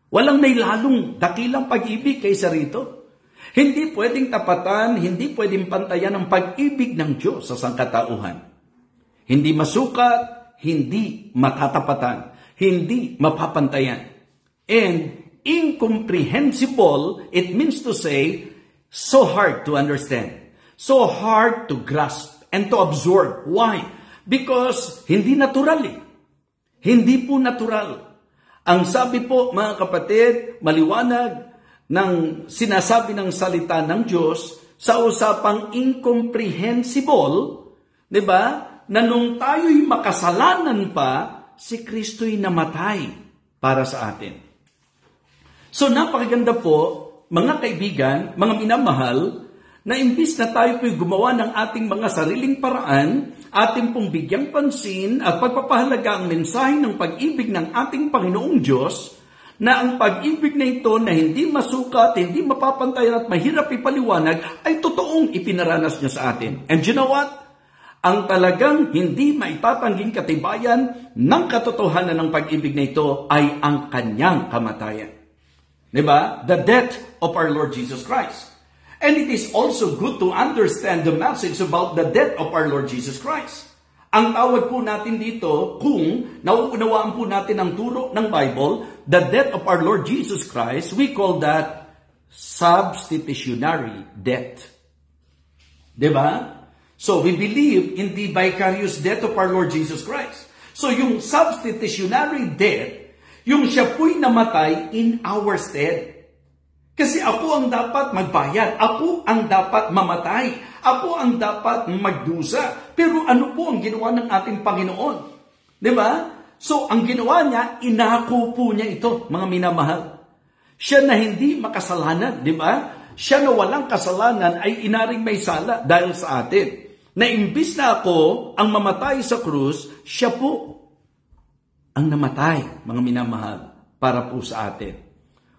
Walang nailalong dakilang pag-ibig kaysa rito. Hindi pwedeng tapatan, hindi pwedeng pantayan ang pag-ibig ng Diyos sa sangkatauhan. Hindi masukat, hindi matatapatan, hindi mapapantayan. And incomprehensible, it means to say, so hard to understand, so hard to grasp and to absorb. Why? Because hindi natural eh. Hindi po natural. Ang sabi po, mga kapatid, maliwanag ng sinasabi ng salita ng Diyos sa usapang incomprehensible, di ba? Na nung tayo'y makasalanan pa, si Kristo'y namatay para sa atin. So napakaganda po, mga kaibigan, mga minamahal, na imbis na tayo po'y gumawa ng ating mga sariling paraan, ating pong bigyang pansin at pagpapahalaga ang mensahe ng pag-ibig ng ating Panginoong Diyos, na ang pag-ibig na ito na hindi masukat, hindi mapapantayan at mahirap ipaliwanag, ay totoong ipinaranas niya sa atin. And you know what? Ang talagang hindi maitatangging katibayan ng katotohanan ng pag-ibig na ito ay ang kanyang kamatayan. Diba? The death of our Lord Jesus Christ. And it is also good to understand the message about the death of our Lord Jesus Christ. Ang tawag po natin dito, kung nauunawaan po natin ang turo ng Bible, the death of our Lord Jesus Christ, we call that substitutionary death. Diba? So we believe in the vicarious death of our Lord Jesus Christ. So yung substitutionary death, yung siya po'y namatay in our stead. Kasi ako ang dapat magbayad. Ako ang dapat mamatay. Ako ang dapat magdusa. Pero ano po ang ginawa ng ating Panginoon? Diba? So ang ginawa niya, inako po niya ito, mga minamahal. Siya na hindi makasalanan. Diba? Siya na walang kasalanan ay inaring may sala dahil sa atin. Na imbis na ako ang mamatay sa krus, siya po ang namatay, mga minamahal, para po sa atin.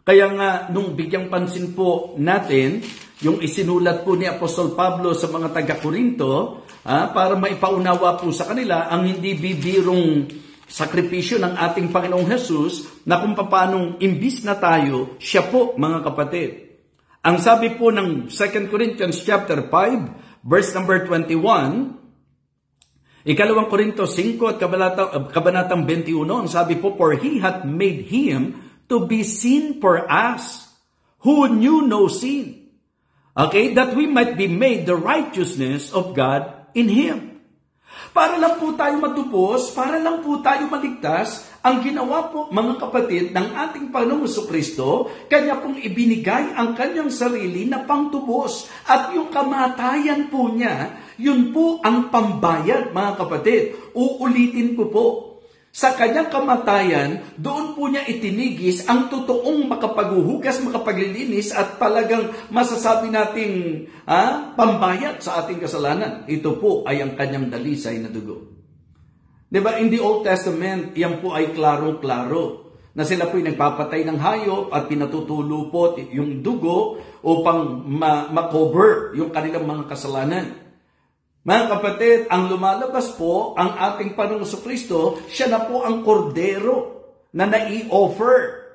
Kaya nga, nung bigyang pansin po natin, yung isinulat po ni Apostol Pablo sa mga taga-Korinto, para maipaunawa po sa kanila ang hindi bibirong sakripisyo ng ating Panginoong Jesus, na kung paanong imbis na tayo, siya po, mga kapatid. Ang sabi po ng 2 Corinthians chapter 5, verse number 21, Ikalawang Korinto 5 at kabanatang 21, ang sabi po, For He hath made Him to be sin for us, who knew no sin. Okay? That we might be made the righteousness of God in Him. Para lang po tayo matupos, para lang po tayo maligtas, ang ginawa po, mga kapatid, ng ating Panginoong Jesucristo, Kanya pong ibinigay ang Kanyang sarili na pangtubos. At yung kamatayan po niya, yun po ang pambayad, mga kapatid. Uulitin ko po. Sa Kanyang kamatayan, doon po niya itinigis ang totoong makapaghuhugas, makapaglilinis at talagang masasabi nating pambayad sa ating kasalanan. Ito po ay ang Kanyang dalisay na dugo. Di ba, in the Old Testament, yan po ay klarong-klaro na sila po ay nagpapatay ng hayop at pinatutulo po yung dugo upang makover yung kanilang mga kasalanan. Mga kapatid, ang lumalabas po, ang ating Panginoong Jesucristo, siya na po ang kordero na nai-offer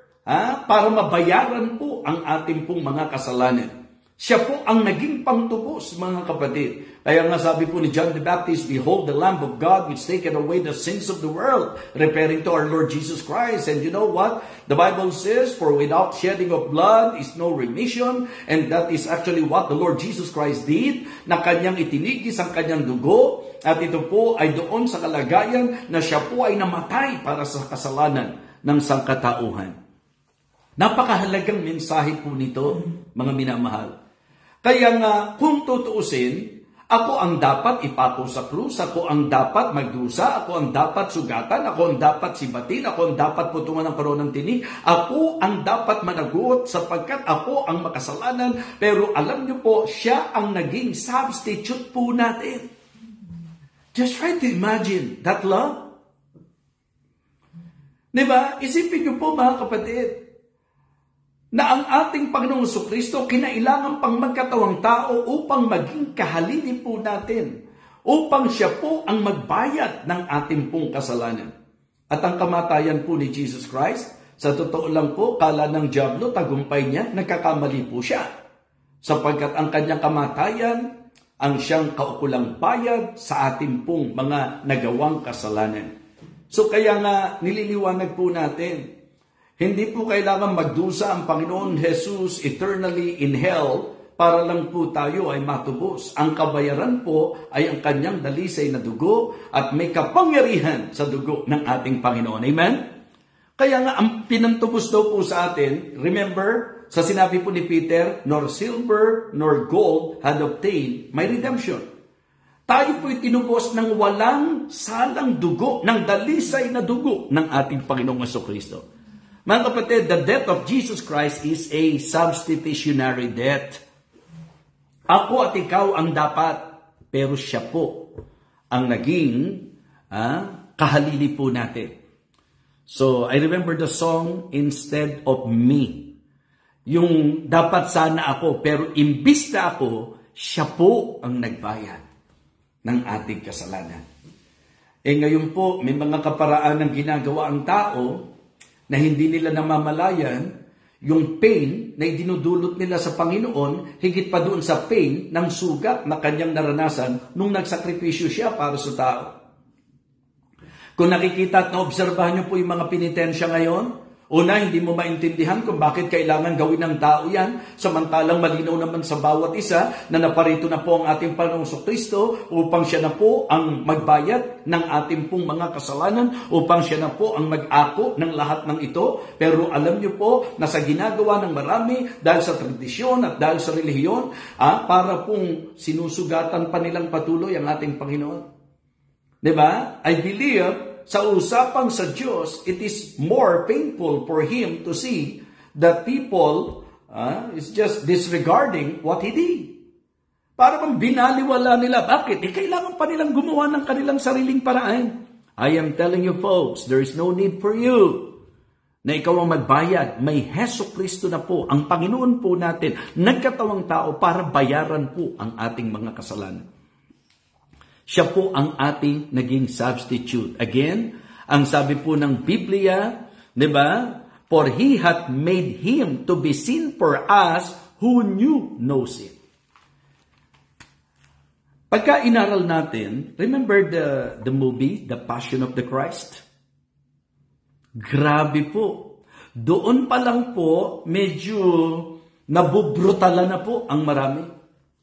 para mabayaran po ang ating pong mga kasalanan. Siya po ang naging pangtubos, mga kapatid. Kaya nga sabi po ni John the Baptist, "Behold the Lamb of God which taketh away the sins of the world," referring to our Lord Jesus Christ. And you know what? The Bible says, "For without shedding of blood is no remission." And that is actually what the Lord Jesus Christ did, na kanyang itinigis ang kanyang dugo. At ito po ay doon sa kalagayan na siya po ay namatay para sa kasalanan ng sangkatauhan. Napakahalagang mensahe po nito, mga minamahal. Kaya nga, kung tutuusin, ako ang dapat ipako sa krus, ako ang dapat magdusa, ako ang dapat sugatan, ako ang dapat sibatin, ako ang dapat putungan ng karoon ng tinig, ako ang dapat managot sapagkat ako ang makasalanan. Pero alam niyo po, siya ang naging substitute po natin. Just try to imagine that love. Diba? Isipin niyo po, mga kapatid, na ang ating Panginoong Jesucristo kinailangan pang magkatawang tao upang maging kahalili po natin, upang siya po ang magbayad ng ating pong kasalanan. At ang kamatayan po ni Jesus Christ, sa totoo lang po, kala ng dyablo, tagumpay niya, nagkakamali po siya. Sapagkat ang kanyang kamatayan, ang siyang kaukulang bayad sa ating pong mga nagawang kasalanan. So kaya nga, nililiwanag po natin, hindi po kailangan magdusa ang Panginoon Jesus eternally in hell para lang po tayo ay matubos. Ang kabayaran po ay ang kanyang dalisay na dugo at may kapangyarihan sa dugo ng ating Panginoon. Amen? Kaya nga, ang pinantubos daw po sa atin, remember, sa sinabi po ni Peter, "Nor silver nor gold had obtained my redemption." Tayo po'y tinubos ng walang salang dugo, ng dalisay na dugo ng ating Panginoong Jesucristo. Mga kapatid, the death of Jesus Christ is a substitutionary death. Ako at ikaw ang dapat, pero siya po ang naging kahalili po natin. So, I remember the song, "Instead of Me." Yung dapat sana ako, pero imbis na ako, siya po ang nagbayad ng ating kasalanan. Ngayon po, may mga kaparaan ng ginagawa ang tao na hindi nila namamalayan yung pain na idinudulot nila sa Panginoon, higit pa doon sa pain ng sugat na kanyang naranasan nung nagsakripisyo siya para sa tao. Kung nakikita at naobserbahan niyo po yung mga penitensya ngayon, una, hindi mo maintindihan kung bakit kailangan gawin ng tao yan, samantalang malinaw naman sa bawat isa na naparito na po ang ating Panginoong Jesucristo upang siya na po ang magbayad ng ating pong mga kasalanan, upang siya na po ang mag-ako ng lahat ng ito. Pero alam niyo po na sa ginagawa ng marami, dahil sa tradisyon at dahil sa relihiyon, para pong sinusugatan pa nilang patuloy ang ating Panginoon. Diba? I believe sa usapang sa Diyos, it is more painful for Him to see that people is just disregarding what He did. Para bang binaliwala nila. Bakit? Kailangan pa nilang gumawa ng kanilang sariling paraan. I am telling you folks, there is no need for you na ikaw ang magbayad. May Jesucristo na po, ang Panginoon po natin, nagkatawang tao para bayaran po ang ating mga kasalanan. Siya po ang ating naging substitute. Again, ang sabi po ng Biblia, di ba? "For He hath made Him to be sin for us who knew no sin." Pagka inaral natin, remember the movie, The Passion of the Christ? Grabe po. Doon pa lang po, medyo nabubrutalan na po ang marami.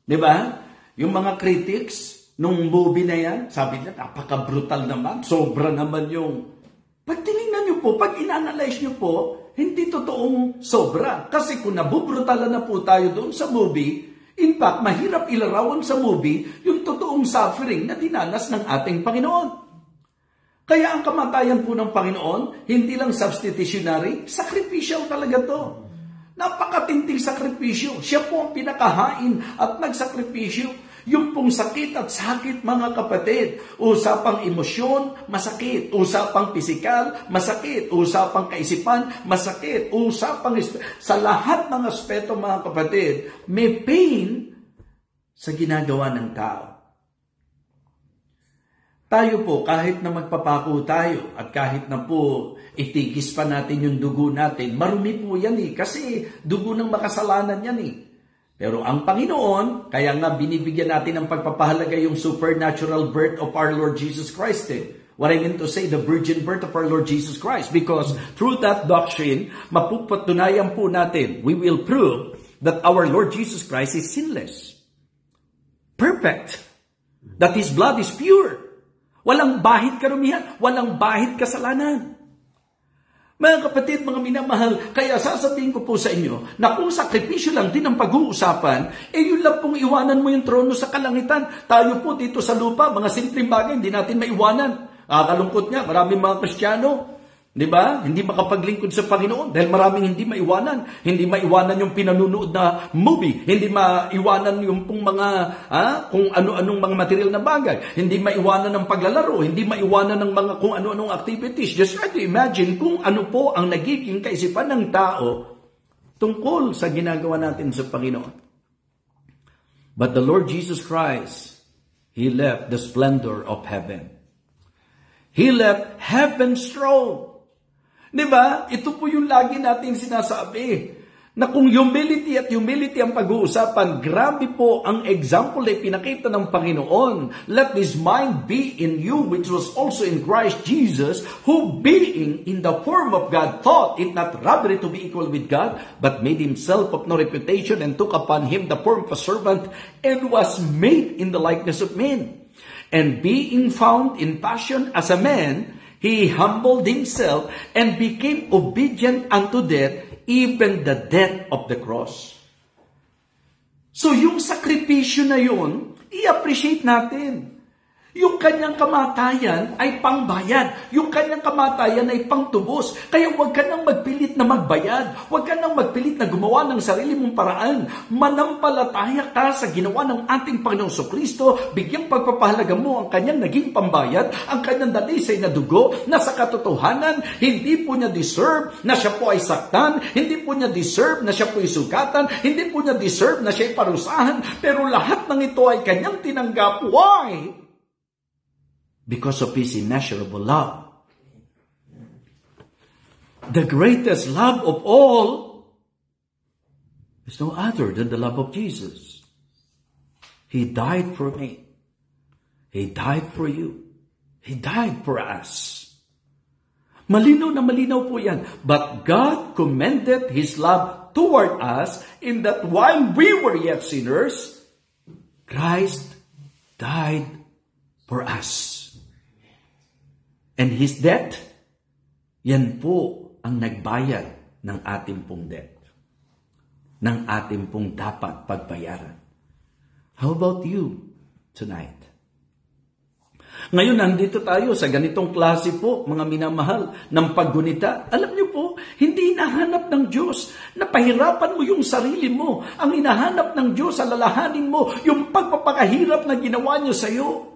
Di ba? Yung mga critics, nung movie na yan, sabi niya, napaka-brutal naman, sobra naman yung... Pag tinignan niyo po, pag in-analyze niyo po, hindi totoong sobra. Kasi kung nabubrutalan na po tayo doon sa movie, in fact, mahirap ilarawan sa movie yung totoong suffering na dinanas ng ating Panginoon. Kaya ang kamatayan po ng Panginoon, hindi lang substitutionary, sacrificial talaga to. Napakatinting sakripisyo. Siya po ang pinakahain at nagsakripisyo. Yung pong sakit at sakit, mga kapatid, usapang emosyon, masakit. Usapang pisikal, masakit. Usapang kaisipan, masakit. Sa lahat ng aspeto, mga kapatid, may pain sa ginagawa ng tao. Tayo po, kahit na magpapako tayo at kahit na po itigis pa natin yung dugo natin, marumi po yan kasi dugo ng makasalanan yan Pero ang Panginoon, kaya nga binibigyan natin ng pagpapahalaga yung supernatural birth of our Lord Jesus Christ. What I mean to say, the virgin birth of our Lord Jesus Christ. Because through that doctrine, mapupatunayan po natin, we will prove that our Lord Jesus Christ is sinless. Perfect. That His blood is pure. Walang bahid karumihan, walang bahid kasalanan. Mga kapatid, mga minamahal, kaya sasabihin ko po sa inyo na kung sakripisyo lang din ang pag-uusapan, yun lang pong iwanan mo yung trono sa kalangitan. Tayo po dito sa lupa, mga simpleng bagay, hindi natin maiwanan. Kalungkot nga, maraming mga Kristiyano, di ba? Hindi makapaglingkod sa Panginoon dahil maraming hindi maiwanan. Hindi maiwanan yung pinanunood na movie. Hindi maiwanan yung pong mga, kung ano-anong mga material na bagay. Hindi maiwanan ng paglalaro. Hindi maiwanan ng mga kung ano-anong activities. Just try to imagine kung ano po ang nagiging kaisipan ng tao tungkol sa ginagawa natin sa Panginoon. But the Lord Jesus Christ, He left the splendor of heaven. He left heaven's throne. Diba? Ito po yung lagi nating sinasabi. Na kung humility ang pag-uusapan, grabe po ang example na pinakita ng Panginoon. Let this mind be in you, which was also in Christ Jesus, who being in the form of God, thought it not robbery to be equal with God, but made himself of no reputation, and took upon him the form of a servant, and was made in the likeness of men. And being found in passion as a man, He humbled himself and became obedient unto death, even the death of the cross. So yung sakripisyo na yun, i-appreciate natin. Yung kanyang kamatayan ay pangbayad. Yung kanyang kamatayan ay pangtubos. Kaya huwag ka nang magpilit na magbayad. Huwag ka nang magpilit na gumawa ng sarili mong paraan. Manampalataya ka sa ginawa ng ating Panginoong Jesucristo. Bigyang pagpapahalaga mo ang kanyang naging pambayad, ang kanyang dalisay na dugo, na sa katotohanan, hindi po niya deserve na siya po ay saktan. Hindi po niya deserve na siya po ay sugatan. Hindi po niya deserve na siya ay parusahan. Pero lahat ng ito ay kanyang tinanggap. Why? Because of His immeasurable love. The greatest love of all is no other than the love of Jesus. He died for me. He died for you. He died for us. Malinaw na malinaw po yan. But God commended His love toward us in that while we were yet sinners, Christ died for us. And His death, yan po ang nagbayad ng ating pong debt. Ng ating pong dapat pagbayaran. How about you tonight? Ngayon, nandito tayo sa ganitong klase po, mga minamahal, ng paggunita. Alam niyo po, hindi hinahanap ng Diyos na pahirapan mo yung sarili mo. Ang hinahanap ng Diyos, alalahanin mo, yung pagpapakahirap na ginawa niyo sa iyo.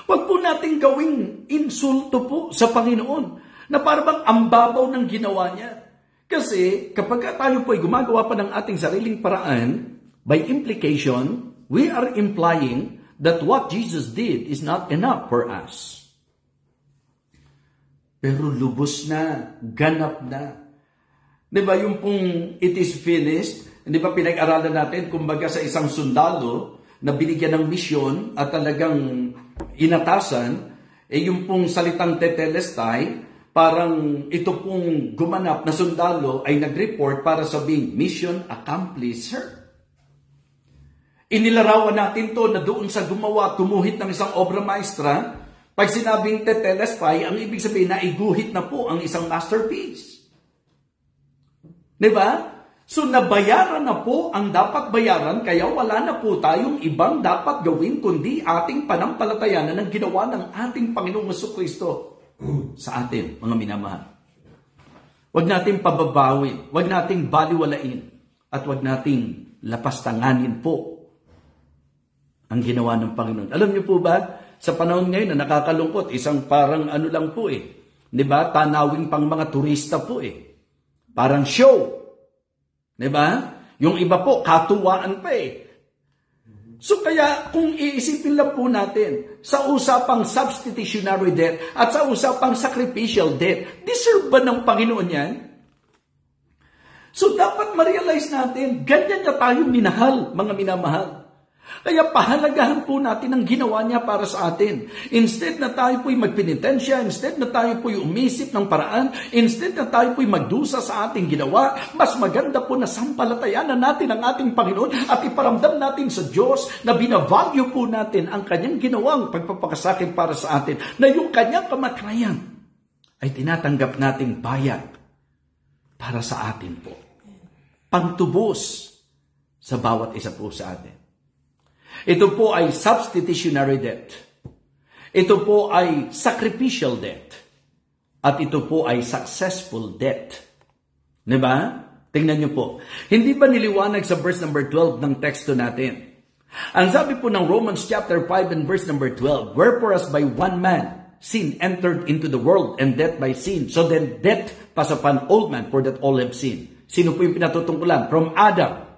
Huwag po natin gawing insulto po sa Panginoon na parang ang babaw ng ginawa niya. Kasi kapag tayo po ay gumagawa pa ng ating sariling paraan, by implication, we are implying that what Jesus did is not enough for us. Pero lubos na, ganap na. Diba yung pong it is finished, di ba pinag-aralan natin, kumbaga sa isang sundalo na binigyan ng misyon at talagang inatasan, yung pong salitang tetelestai, parang ito pong gumanap na sundalo ay nag-report para sabing, mission accomplished, sir. Inilarawan natin to na doon sa gumawa, tumuhit ng isang obra maestra, pag sinabing tetelestai, ang ibig sabihin na iguhit na po ang isang masterpiece. Diba? So nabayaran na po ang dapat bayaran, kaya wala na po tayong ibang dapat gawin kundi ating panampalatayanan ng ginawa ng ating Panginoong Jesucristo sa atin, mga minamahal. Huwag nating pababawin, huwag nating baliwalain, at huwag nating lapastanganin po ang ginawa ng Panginoon. Alam niyo po ba, sa panahon ngayon na nakakalungkot, isang parang ano lang po eh. Di ba? Tanawing pang mga turista po eh. Parang show. Di ba? Yung iba po, katuwaan pa eh. So kaya kung iisipin lang po natin, sa usapang substitutionary death at sa usapang sacrificial death, deserve ba ng Panginoon yan? So dapat ma-realize natin, ganyan na tayo minahal, mga minamahal. Kaya pahalagahan po natin ang ginawa niya para sa atin. Instead na tayo po'y magpenitensya, instead na tayo po'y umisip ng paraan, instead na tayo po'y magdusa sa ating ginawa, mas maganda po na sampalatayanan natin ang ating Panginoon at iparamdam natin sa Diyos na binavalue po natin ang kanyang ginawang pagpapakasakit para sa atin, na yung kanyang kamatayan ay tinatanggap nating bayad para sa atin po. Pangtubos sa bawat isa po sa atin. Ito po ay substitutionary death. Ito po ay sacrificial death. At ito po ay successful death. Diba? Tingnan niyo po. Hindi ba niliwanag sa verse number 12 ng teksto natin? Ang sabi po ng Romans chapter 5 and verse number 12, wherefore as by one man sin entered into the world, and death by sin. So then death passed upon all men, for that all have sinned. Sino po yung pinatutungkulan? From Adam.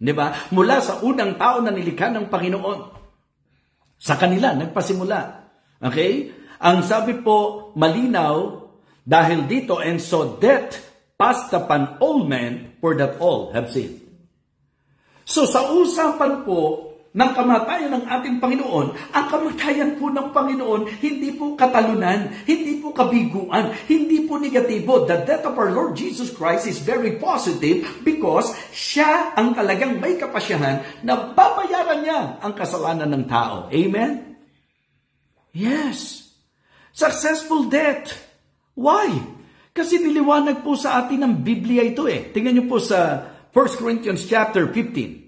Diba? Mula sa unang tao na nilikha ng Panginoon. Sa kanila, nagpasimula. Okay? Ang sabi po, malinaw, dahil dito, and so death passed upon all men, for that all have sinned. So sa usapan po ng kamatayan ng ating Panginoon, ang kamatayan po ng Panginoon, hindi po katalunan, hindi po kabiguan, hindi po negatibo. The death of our Lord Jesus Christ is very positive because siya ang talagang may kapasyahan na babayaran niya ang kasalanan ng tao. Amen? Yes. Successful death. Why? Kasi niliwanag po sa atin ng Biblia ito eh. Tingnan niyo po sa 1 Corinthians chapter 15.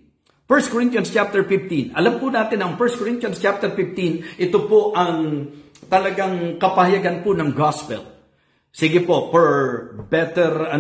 1 Corinthians chapter 15. Alam po natin ang 1 Corinthians chapter 15, ito po ang talagang kapahayagan po ng gospel. Sige po, for better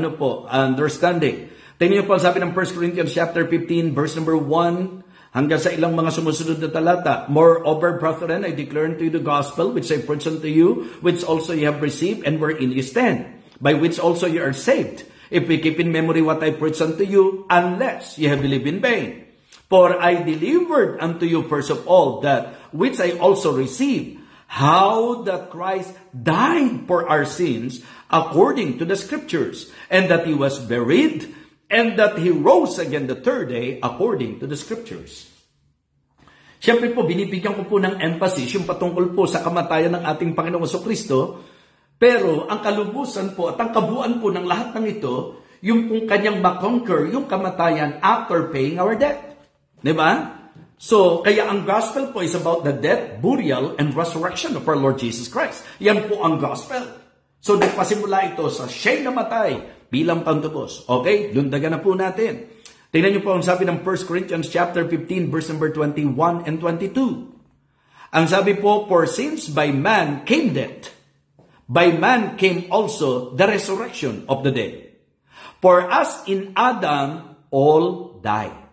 understanding. Tingnan niyo po ang sabi ng 1 Corinthians chapter 15, verse number 1 hanggang sa ilang mga sumusunod na talata. Moreover, brethren, I declare unto you the gospel which I preach unto you, which also ye have received, and wherein ye stand, by which also ye are saved, if we keep in memory what I preach unto you, unless ye have believed in vain. For I delivered unto you first of all that which I also received, how that Christ died for our sins according to the Scriptures, and that He was buried, and that He rose again the third day according to the Scriptures. Siyempre po, binibigyan ko po ng emphasis yung patungkol po sa kamatayan ng ating Panginoong Jesucristo, pero ang kalubusan po at ang kabuuan po ng lahat ng ito, yung kung kanyang makonquer yung kamatayan after paying our debt. Diba? So, kaya ang gospel po is about the death, burial, and resurrection of our Lord Jesus Christ. Yan po ang gospel. So, nagpasimula ito sa siya'y namatay bilang pantubos. Okay? Lundagan na po natin. Tingnan niyo po ang sabi ng 1 Corinthians chapter 15, verse number 21 and 22. Ang sabi po, for since by man came death, by man came also the resurrection of the dead. For as in Adam all die.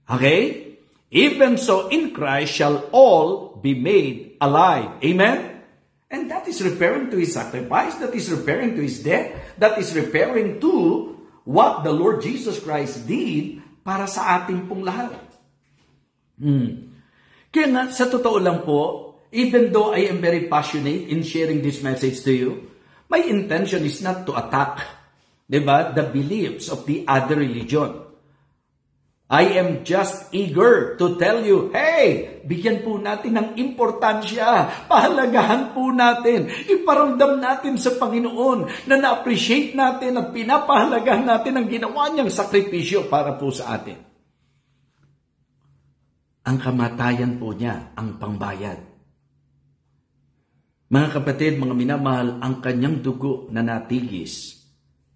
Okay? Even so in Christ shall all be made alive. Amen? And that is referring to His sacrifice, that is referring to His death, that is referring to what the Lord Jesus Christ did para sa ating pong lahat. Kaya nga, sa totoo lang po, even though I am very passionate in sharing this message to you, my intention is not to attack, diba, the beliefs of the other religion. I am just eager to tell you, hey, bigyan po natin ng importansya, pahalagahan po natin, iparamdam natin sa Panginoon na na-appreciate natin at pinapahalagahan natin ang ginawa niyang sakripisyo para po sa atin. Ang kamatayan po niya, ang pangbayad. Mga kapatid, mga minamahal, ang kanyang dugo na natigis,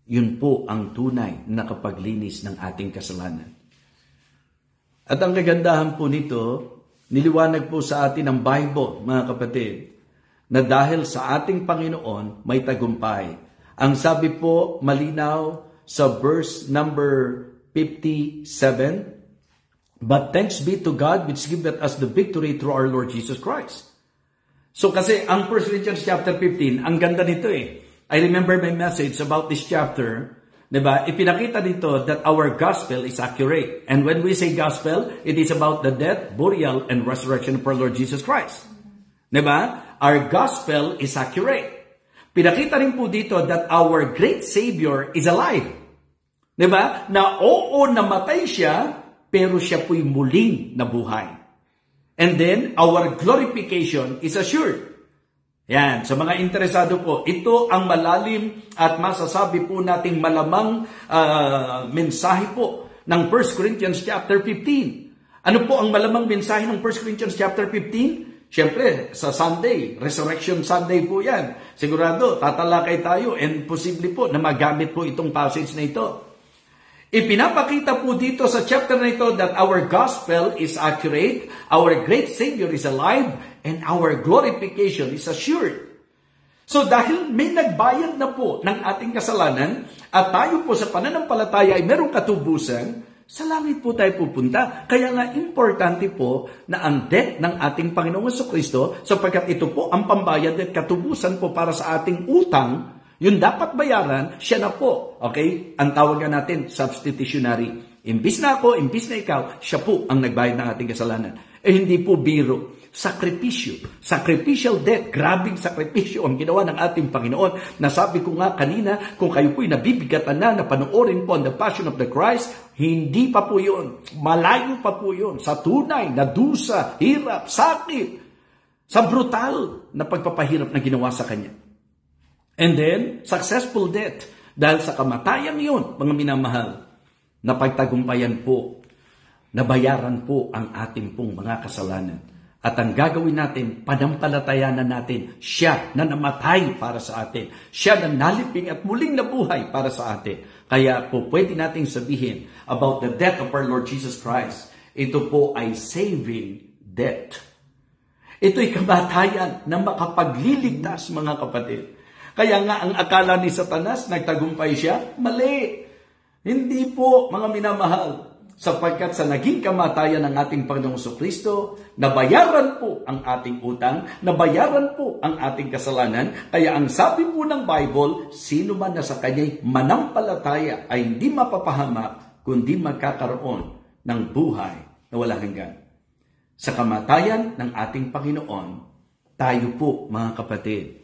yun po ang tunay na nakapaglinis ng ating kasalanan. At ang kagandahan po nito, niliwanag po sa atin ng Bible, mga kapatid, na dahil sa ating Panginoon may tagumpay. Ang sabi po malinaw sa verse number 57, But thanks be to God which giveth us the victory through our Lord Jesus Christ. So kasi ang 1 Corinthians chapter 15, ang ganda nito eh. I remember my message about this chapter, diba? Ipinakita dito that our gospel is accurate. And when we say gospel, it is about the death, burial, and resurrection of our Lord Jesus Christ. Diba? Our gospel is accurate. Pinakita rin po dito that our great Savior is alive. Diba? Na oo, namatay siya, pero siya po'y muling nabuhay. And then, our glorification is assured. Yan, sa mga interesado po, ito ang malalim at masasabi po nating malamang mensahe po ng 1 Corinthians chapter 15. Ano po ang malamang mensahe ng 1 Corinthians chapter 15? Siyempre, sa Sunday, Resurrection Sunday po yan. Sigurado, tatalakay tayo and posible po na magamit po itong passage na ito. Ipinapakita po dito sa chapter na ito that our gospel is accurate, our great Savior is alive, and our glorification is assured. So dahil may nagbayad na po ng ating kasalanan at tayo po sa pananampalataya ay merong katubusan, sa langit po tayo pupunta. Kaya nga importante po na ang death ng ating Panginoong Jesucristo sapagkat ito po ang pambayad at katubusan po para sa ating utang. Yung dapat bayaran, siya na po. Okay? Ang tawagan natin, substitutionary. Imbis na ako, imbis na ikaw, siya po ang nagbayad ng ating kasalanan. Hindi po biro. Sakripisyo. Sacrificial death. Grabing sakripisyo ang ginawa ng ating Panginoon. Nasabi ko nga kanina, kung kayo po'y nabibigatan na panoorin po ang The Passion of the Christ, hindi pa po yun. Malayo pa po yun. Sa tunay, na dusa, hirap, sakit. Sa brutal na pagpapahirap na ginawa sa Kanya. And then, successful death. Dahil sa kamatayan yun, mga minamahal, napagtagumpayan po, nabayaran po ang ating pong mga kasalanan. At ang gagawin natin, panampalatayanan natin, siya na namatay para sa atin. Siya na naliping at muling nabuhay para sa atin. Kaya po pwede nating sabihin about the death of our Lord Jesus Christ. Ito po ay saving death. Ito'y kamatayan na makapagliligtas, mga kapatid. Kaya nga ang akala ni Satanas, nagtagumpay siya, mali. Hindi po, mga minamahal, sapagkat sa naging kamatayan ng ating Panginoong Jesucristo, nabayaran po ang ating utang, nabayaran po ang ating kasalanan. Kaya ang sabi po ng Bible, sino man na sa Kanya'y manampalataya ay hindi mapapahamak, kundi magkakaroon ng buhay na walang hanggan. Sa kamatayan ng ating Panginoon, tayo po, mga kapatid,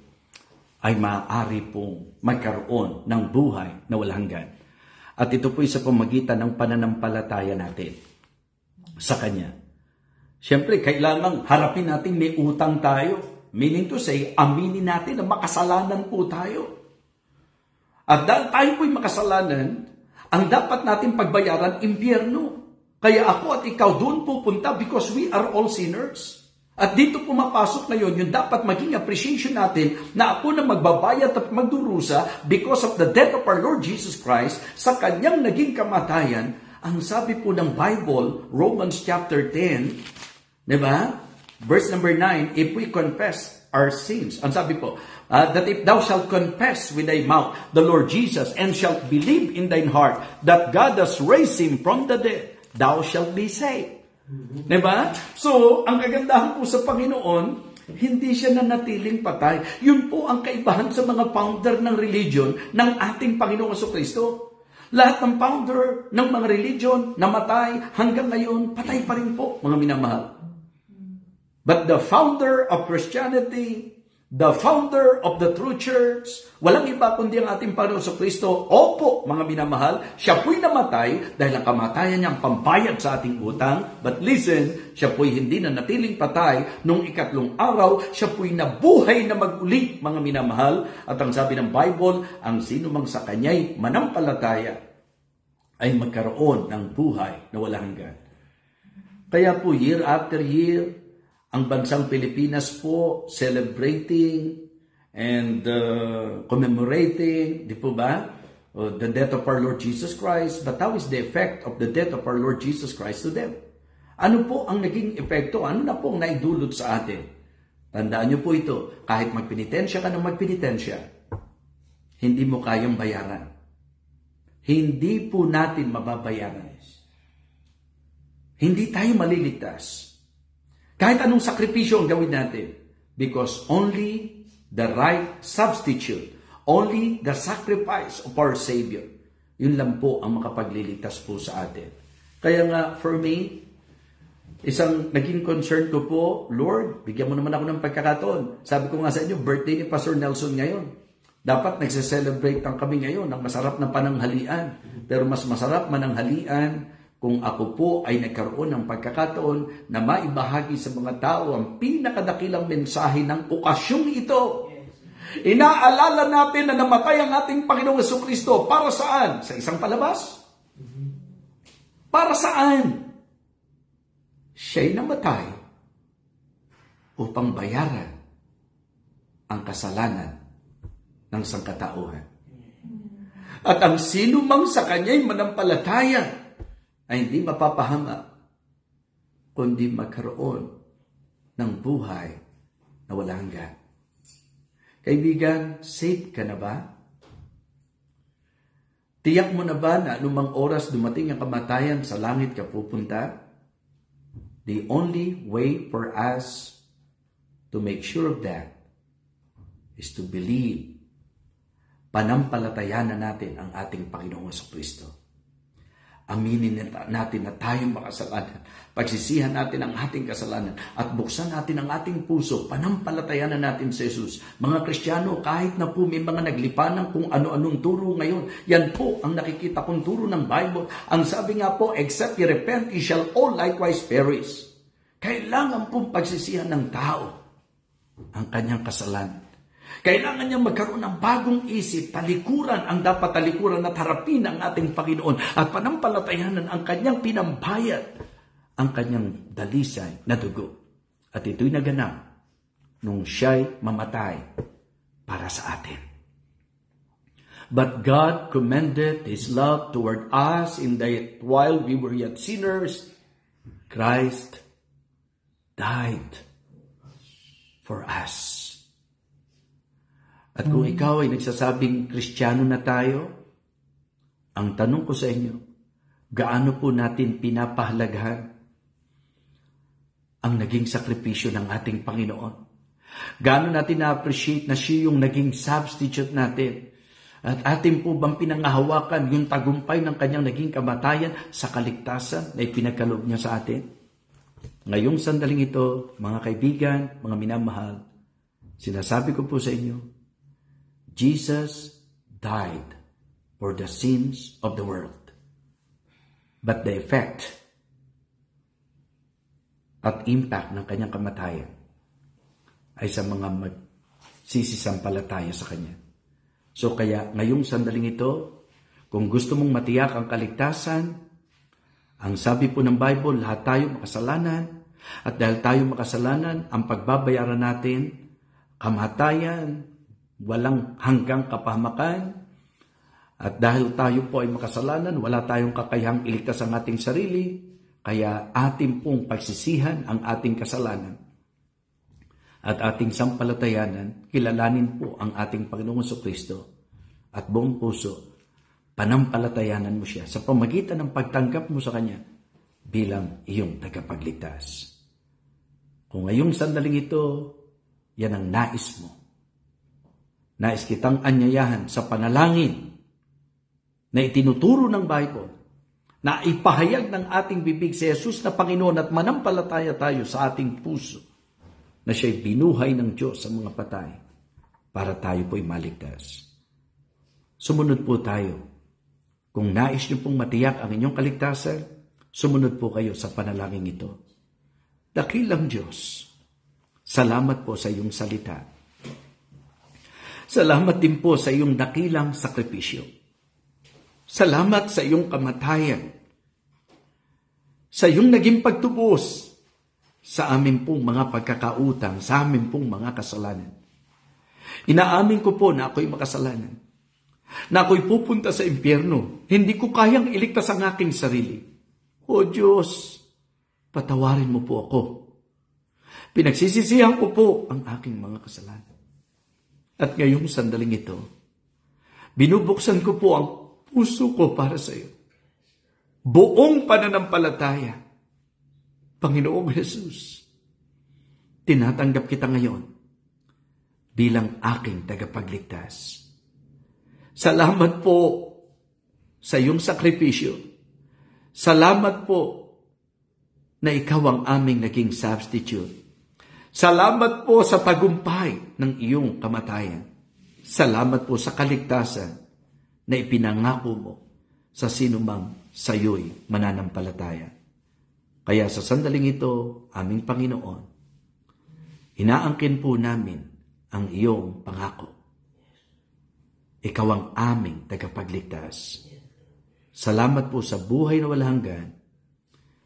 ay maaari pong magkaroon ng buhay na walang hanggan. At ito po sa pamagitan ng pananampalataya natin sa Kanya. Siyempre, kailangan harapin natin may utang tayo. Meaning to say, aminin natin na makasalanan po tayo. At dahil tayo po'y makasalanan, ang dapat natin pagbayaran, impyerno. Kaya ako at ikaw doon pupunta because we are all sinners. At dito pumapasok na yun, yung dapat maging appreciation natin na ako na magbabayad at magdurusa because of the death of our Lord Jesus Christ sa Kanyang naging kamatayan. Ang sabi po ng Bible, Romans chapter 10, diba? Verse number 9, if we confess our sins, ang sabi po, that if thou shalt confess with thy mouth the Lord Jesus and shalt believe in thine heart that God has raised Him from the dead, thou shalt be saved. Diba? So, ang kagandahan po sa Panginoon, hindi siya nanatiling patay. Yun po ang kaibahan sa mga founder ng religion ng ating Panginoong Jesucristo. Lahat ng founder ng mga religion namatay hanggang ngayon, patay pa rin po, mga minamahal. But the founder of Christianity, the founder of the true church, walang iba kundi ang ating Panginoon Jesucristo. Opo, mga minamahal, siya po'y namatay dahil ang kamatayan niya ang pambayad sa ating utang. But listen, siya po'y hindi na natiling patay. Nung ikatlong araw, siya po'y nabuhay na mag-uli, mga minamahal. At ang sabi ng Bible, ang sino mang sa Kanya'y manampalataya ay magkaroon ng buhay na walang hanggan. Kaya po, year after year, ang bansang Pilipinas po celebrating and commemorating, di po ba, the death of our Lord Jesus Christ. But how is the effect of the death of our Lord Jesus Christ to them? Ano po ang naging epekto? Ano na po ang naidulot sa atin? Tandaan niyo po ito, kahit magpenitensya ka ng magpenitensya, hindi mo kayang bayaran. Hindi po natin mababayaran. hindi tayo maliligtas. Kahit anong sakripisyo ang gawin natin. Because only the right substitute, only the sacrifice of our Savior, yun lang po ang makapagliligtas po sa atin. Kaya nga, for me, isang naging concern ko po, Lord, bigyan mo naman ako ng pagkakataon. Sabi ko nga sa inyo, birthday ni Pastor Nelson ngayon. Dapat nagse-celebrate ang kami ngayon ng masarap na pananghalian. Pero mas masarap mananghalian kung ako po ay nagkaroon ng pagkakataon na maibahagi sa mga tao ang pinakadakilang mensahe ng okasyong ito. Inaalala natin na namatay ang ating Panginoong Jesucristo. Para saan? Sa isang palabas? Para saan? Siya'y namatay upang bayaran ang kasalanan ng sangkatauhan. At ang sino mang sa kanya'y manampalataya ay hindi mapapahama, kundi magkaroon ng buhay na walang hanggan. Kaibigan, safe ka na ba? Tiyak mo na ba na anumang oras dumating ang kamatayan, sa langit ka pupunta? The only way for us to make sure of that is to believe. Panampalatayanan natin ang ating Panginoong Jesucristo. Aminin natin na tayo makasalanan. Pagsisihan natin ang ating kasalanan at buksan natin ang ating puso. Panampalatayanan natin si Jesus. Mga Kristiyano, kahit na po may mga naglipanan kung ano-anong turo ngayon, yan po ang nakikita kong turo ng Bible. Ang sabi nga po, except ye repent, ye shall all likewise perish. Kailangan pong pagsisihan ng tao ang kanyang kasalanan. Kailangan niyang magkaroon ng bagong isip, talikuran ang dapat talikuran at harapin ang ating Panginoon at panampalatayanan ang kanyang pinambayad, ang kanyang dalisay na dugo. At ito'y naganap nung siya'y mamatay para sa atin. But God commended His love toward us in that while we were yet sinners, Christ died for us. At kung ikaw ay nagsasabing Kristiyano na tayo, ang tanong ko sa inyo, gaano po natin pinapahalagahan ang naging sakripisyo ng ating Panginoon? Gaano natin na-appreciate na siya yung naging substitute natin? At atin po bang pinangahawakan yung tagumpay ng kanyang naging kamatayan sa kaligtasan na ipinagkaloob niya sa atin? Ngayong sandaling ito, mga kaibigan, mga minamahal, sinasabi ko po sa inyo, Jesus died for the sins of the world. But the effect at impact ng kanyang kamatayan ay sa mga magsisisampalataya sa kanya. So kaya ngayong sandaling ito, kung gusto mong matiyak ang kaligtasan, ang sabi po ng Bible, lahat tayo makasalanan. At dahil tayo makasalanan, ang pagbabayaran natin, kamatayan, walang hanggang kapahamakan. At dahil tayo po ay makasalanan, wala tayong kakayahang iligtas ang ating sarili, kaya ating pong pagsisihan ang ating kasalanan. At ating sampalatayanan, kilalanin po ang ating Panginoong Jesucristo at buong puso, panampalatayanan mo siya sa pamagitan ng pagtanggap mo sa Kanya bilang iyong tagapagligtas. Kung ngayong sandaling ito, yan ang nais mo. Nais kitang anyayahan sa panalangin na itinuturo ng Bible, na ipahayag ng ating bibig si Jesus na Panginoon at manampalataya tayo sa ating puso na siya'y binuhay ng Diyos sa mga patay para tayo po'y maligtas. Sumunod po tayo. Kung nais niyo pong matiyak ang inyong kaligtasan, sumunod po kayo sa panalangin ito. Dakilang Diyos, salamat po sa iyong salita. Salamat din po sa iyong dakilang sakripisyo. Salamat sa iyong kamatayan. Sa iyong naging pagtubos sa amin pong mga pagkakautang, sa amin pong mga kasalanan. Inaamin ko po na ako'y makasalanan. Na ako'y pupunta sa impyerno. Hindi ko kayang iligtas ang aking sarili. O Diyos, patawarin mo po ako. Pinagsisisihan ko po ang aking mga kasalanan. At ngayong sandaling ito, binubuksan ko po ang puso ko para sa iyo. Buong pananampalataya Panginoong Jesus, tinatanggap kita ngayon bilang aking tagapagligtas. Salamat po sa iyong sakripisyo. Salamat po na ikaw ang aming naging substitute. Salamat po sa tagumpay ng iyong kamatayan. Salamat po sa kaligtasan na ipinangako mo sa sinumang sayo'y mananampalataya. Kaya sa sandaling ito, aming Panginoon, inaangkin po namin ang iyong pangako. Ikaw ang aming tagapagligtas. Salamat po sa buhay na walang hanggan.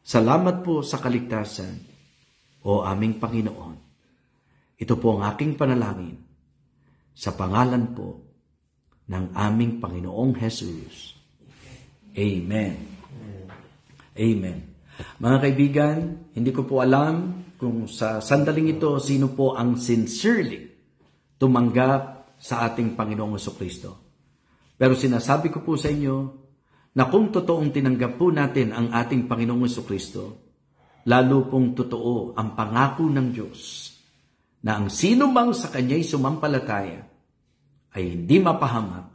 Salamat po sa kaligtasan, o aming Panginoon. Ito po ang aking panalangin sa pangalan po ng aming Panginoong Jesus. Amen. Amen. Mga kaibigan, hindi ko po alam kung sa sandaling ito sino po ang sincerely tumanggap sa ating Panginoong Jesucristo. Pero sinasabi ko po sa inyo na kung totoong tinanggap po natin ang ating Panginoong Jesucristo, lalo pong totoo ang pangako ng Diyos na ang sino mang sa Kanya'y sumampalataya ay hindi mapahamak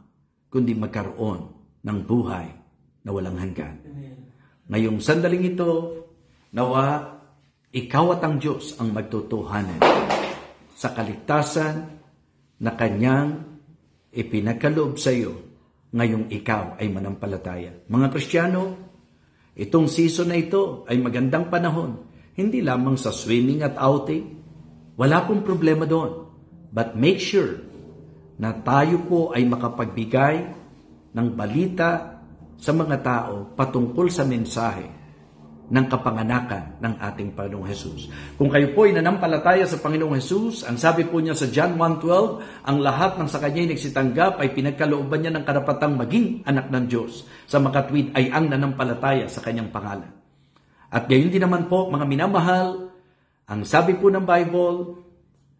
kundi magkaroon ng buhay na walang hanggan. Ngayong sandaling ito, nawa ikaw at ang Diyos ang magtutuhanan sa kaligtasan na Kanyang ipinagkaloob sa iyo ngayong ikaw ay manampalataya. Mga Kristiyano, itong season na ito ay magandang panahon, hindi lamang sa swimming at outing. Wala pong problema doon. But make sure na tayo po ay makapagbigay ng balita sa mga tao patungkol sa mensahe ng kapanganakan ng ating Panginoong Jesus. Kung kayo po ay nanampalataya sa Panginoong Jesus, ang sabi po niya sa John 1:12, ang lahat ng sa Kanya'y nagsitanggap ay pinagkalooban niya ng karapatang maging anak ng Diyos. Sa makatwid ay ang nanampalataya sa Kanyang pangalan. At gayon din naman po, mga minamahal, ang sabi po ng Bible,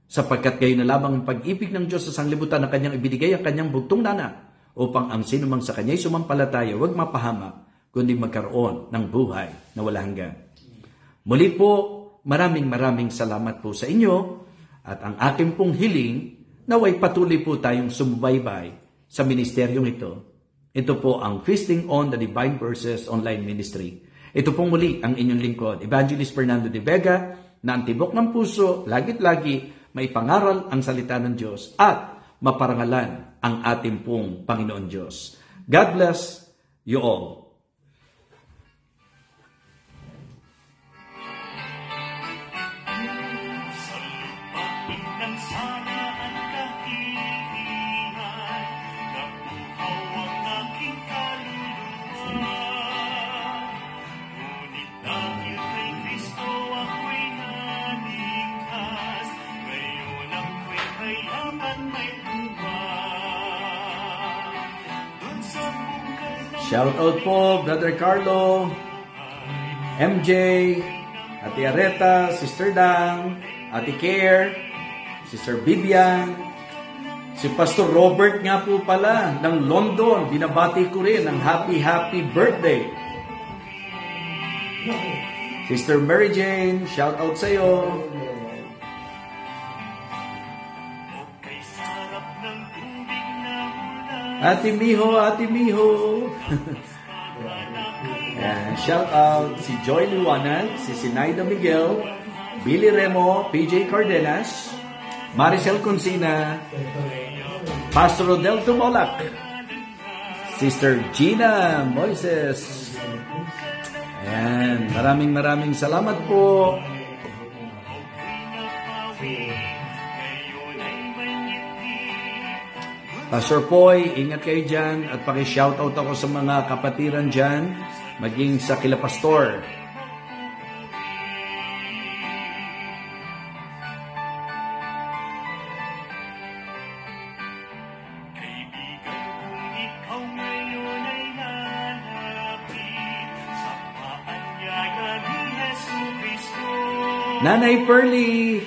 sapagkat kayo na lamang ang pag-ibig ng Diyos sa sanglibutan na Kanyang ibinigay ang Kanyang bugtong na upang ang sinumang sa Kanya'y sumampalataya huwag mapahamak, kundi magkaroon ng buhay na walang hanggan. Muli po, maraming salamat po sa inyo at ang aking pong hiling naway patuloy po tayong sumubaybay sa ministeryong ito. Ito po ang Feasting on the Divine Verses Online Ministry. Ito pong muli ang inyong lingkod, Evangelist Fernando de Vega, na ang tibok ng puso, lagit-lagi may pangaral ang salita ng Diyos at maparangalan ang ating pong Panginoon Diyos. God bless you all. Shout out po, Brother Carlo, MJ, Ate Areta, Sister Dang, Ate Care, Sister Bibian, si Pastor Robert nga po pala ng London, binabati ko rin ng happy birthday. Sister Mary Jane, shout out sa iyo. Ate Miho. And shout out si Joy Liwanag, si Sinaida Miguel, Billy Remo, PJ Cardenas, Maricel Consina, Pastor Rodel Tumolak, Sister Gina Moises. And maraming salamat po. Pastor Poy, ingat kayo dyan at paki-shoutout ako sa mga kapatiran dyan, maging sa kila Pastor. Nanay Pearly,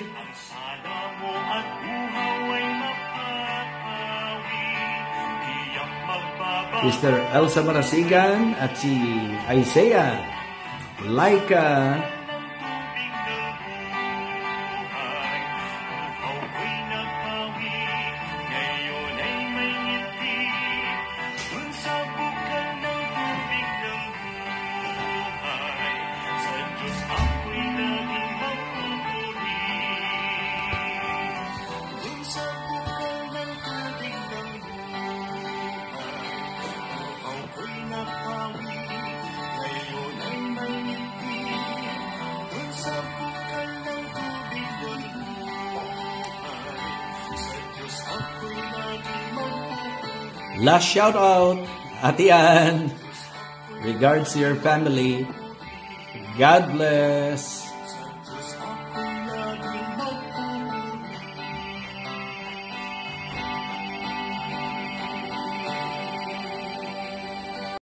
Sister Elsa Marasigan at si Isaiah, Laika, Last shout out, Ate Ann. Regards to your family. God bless.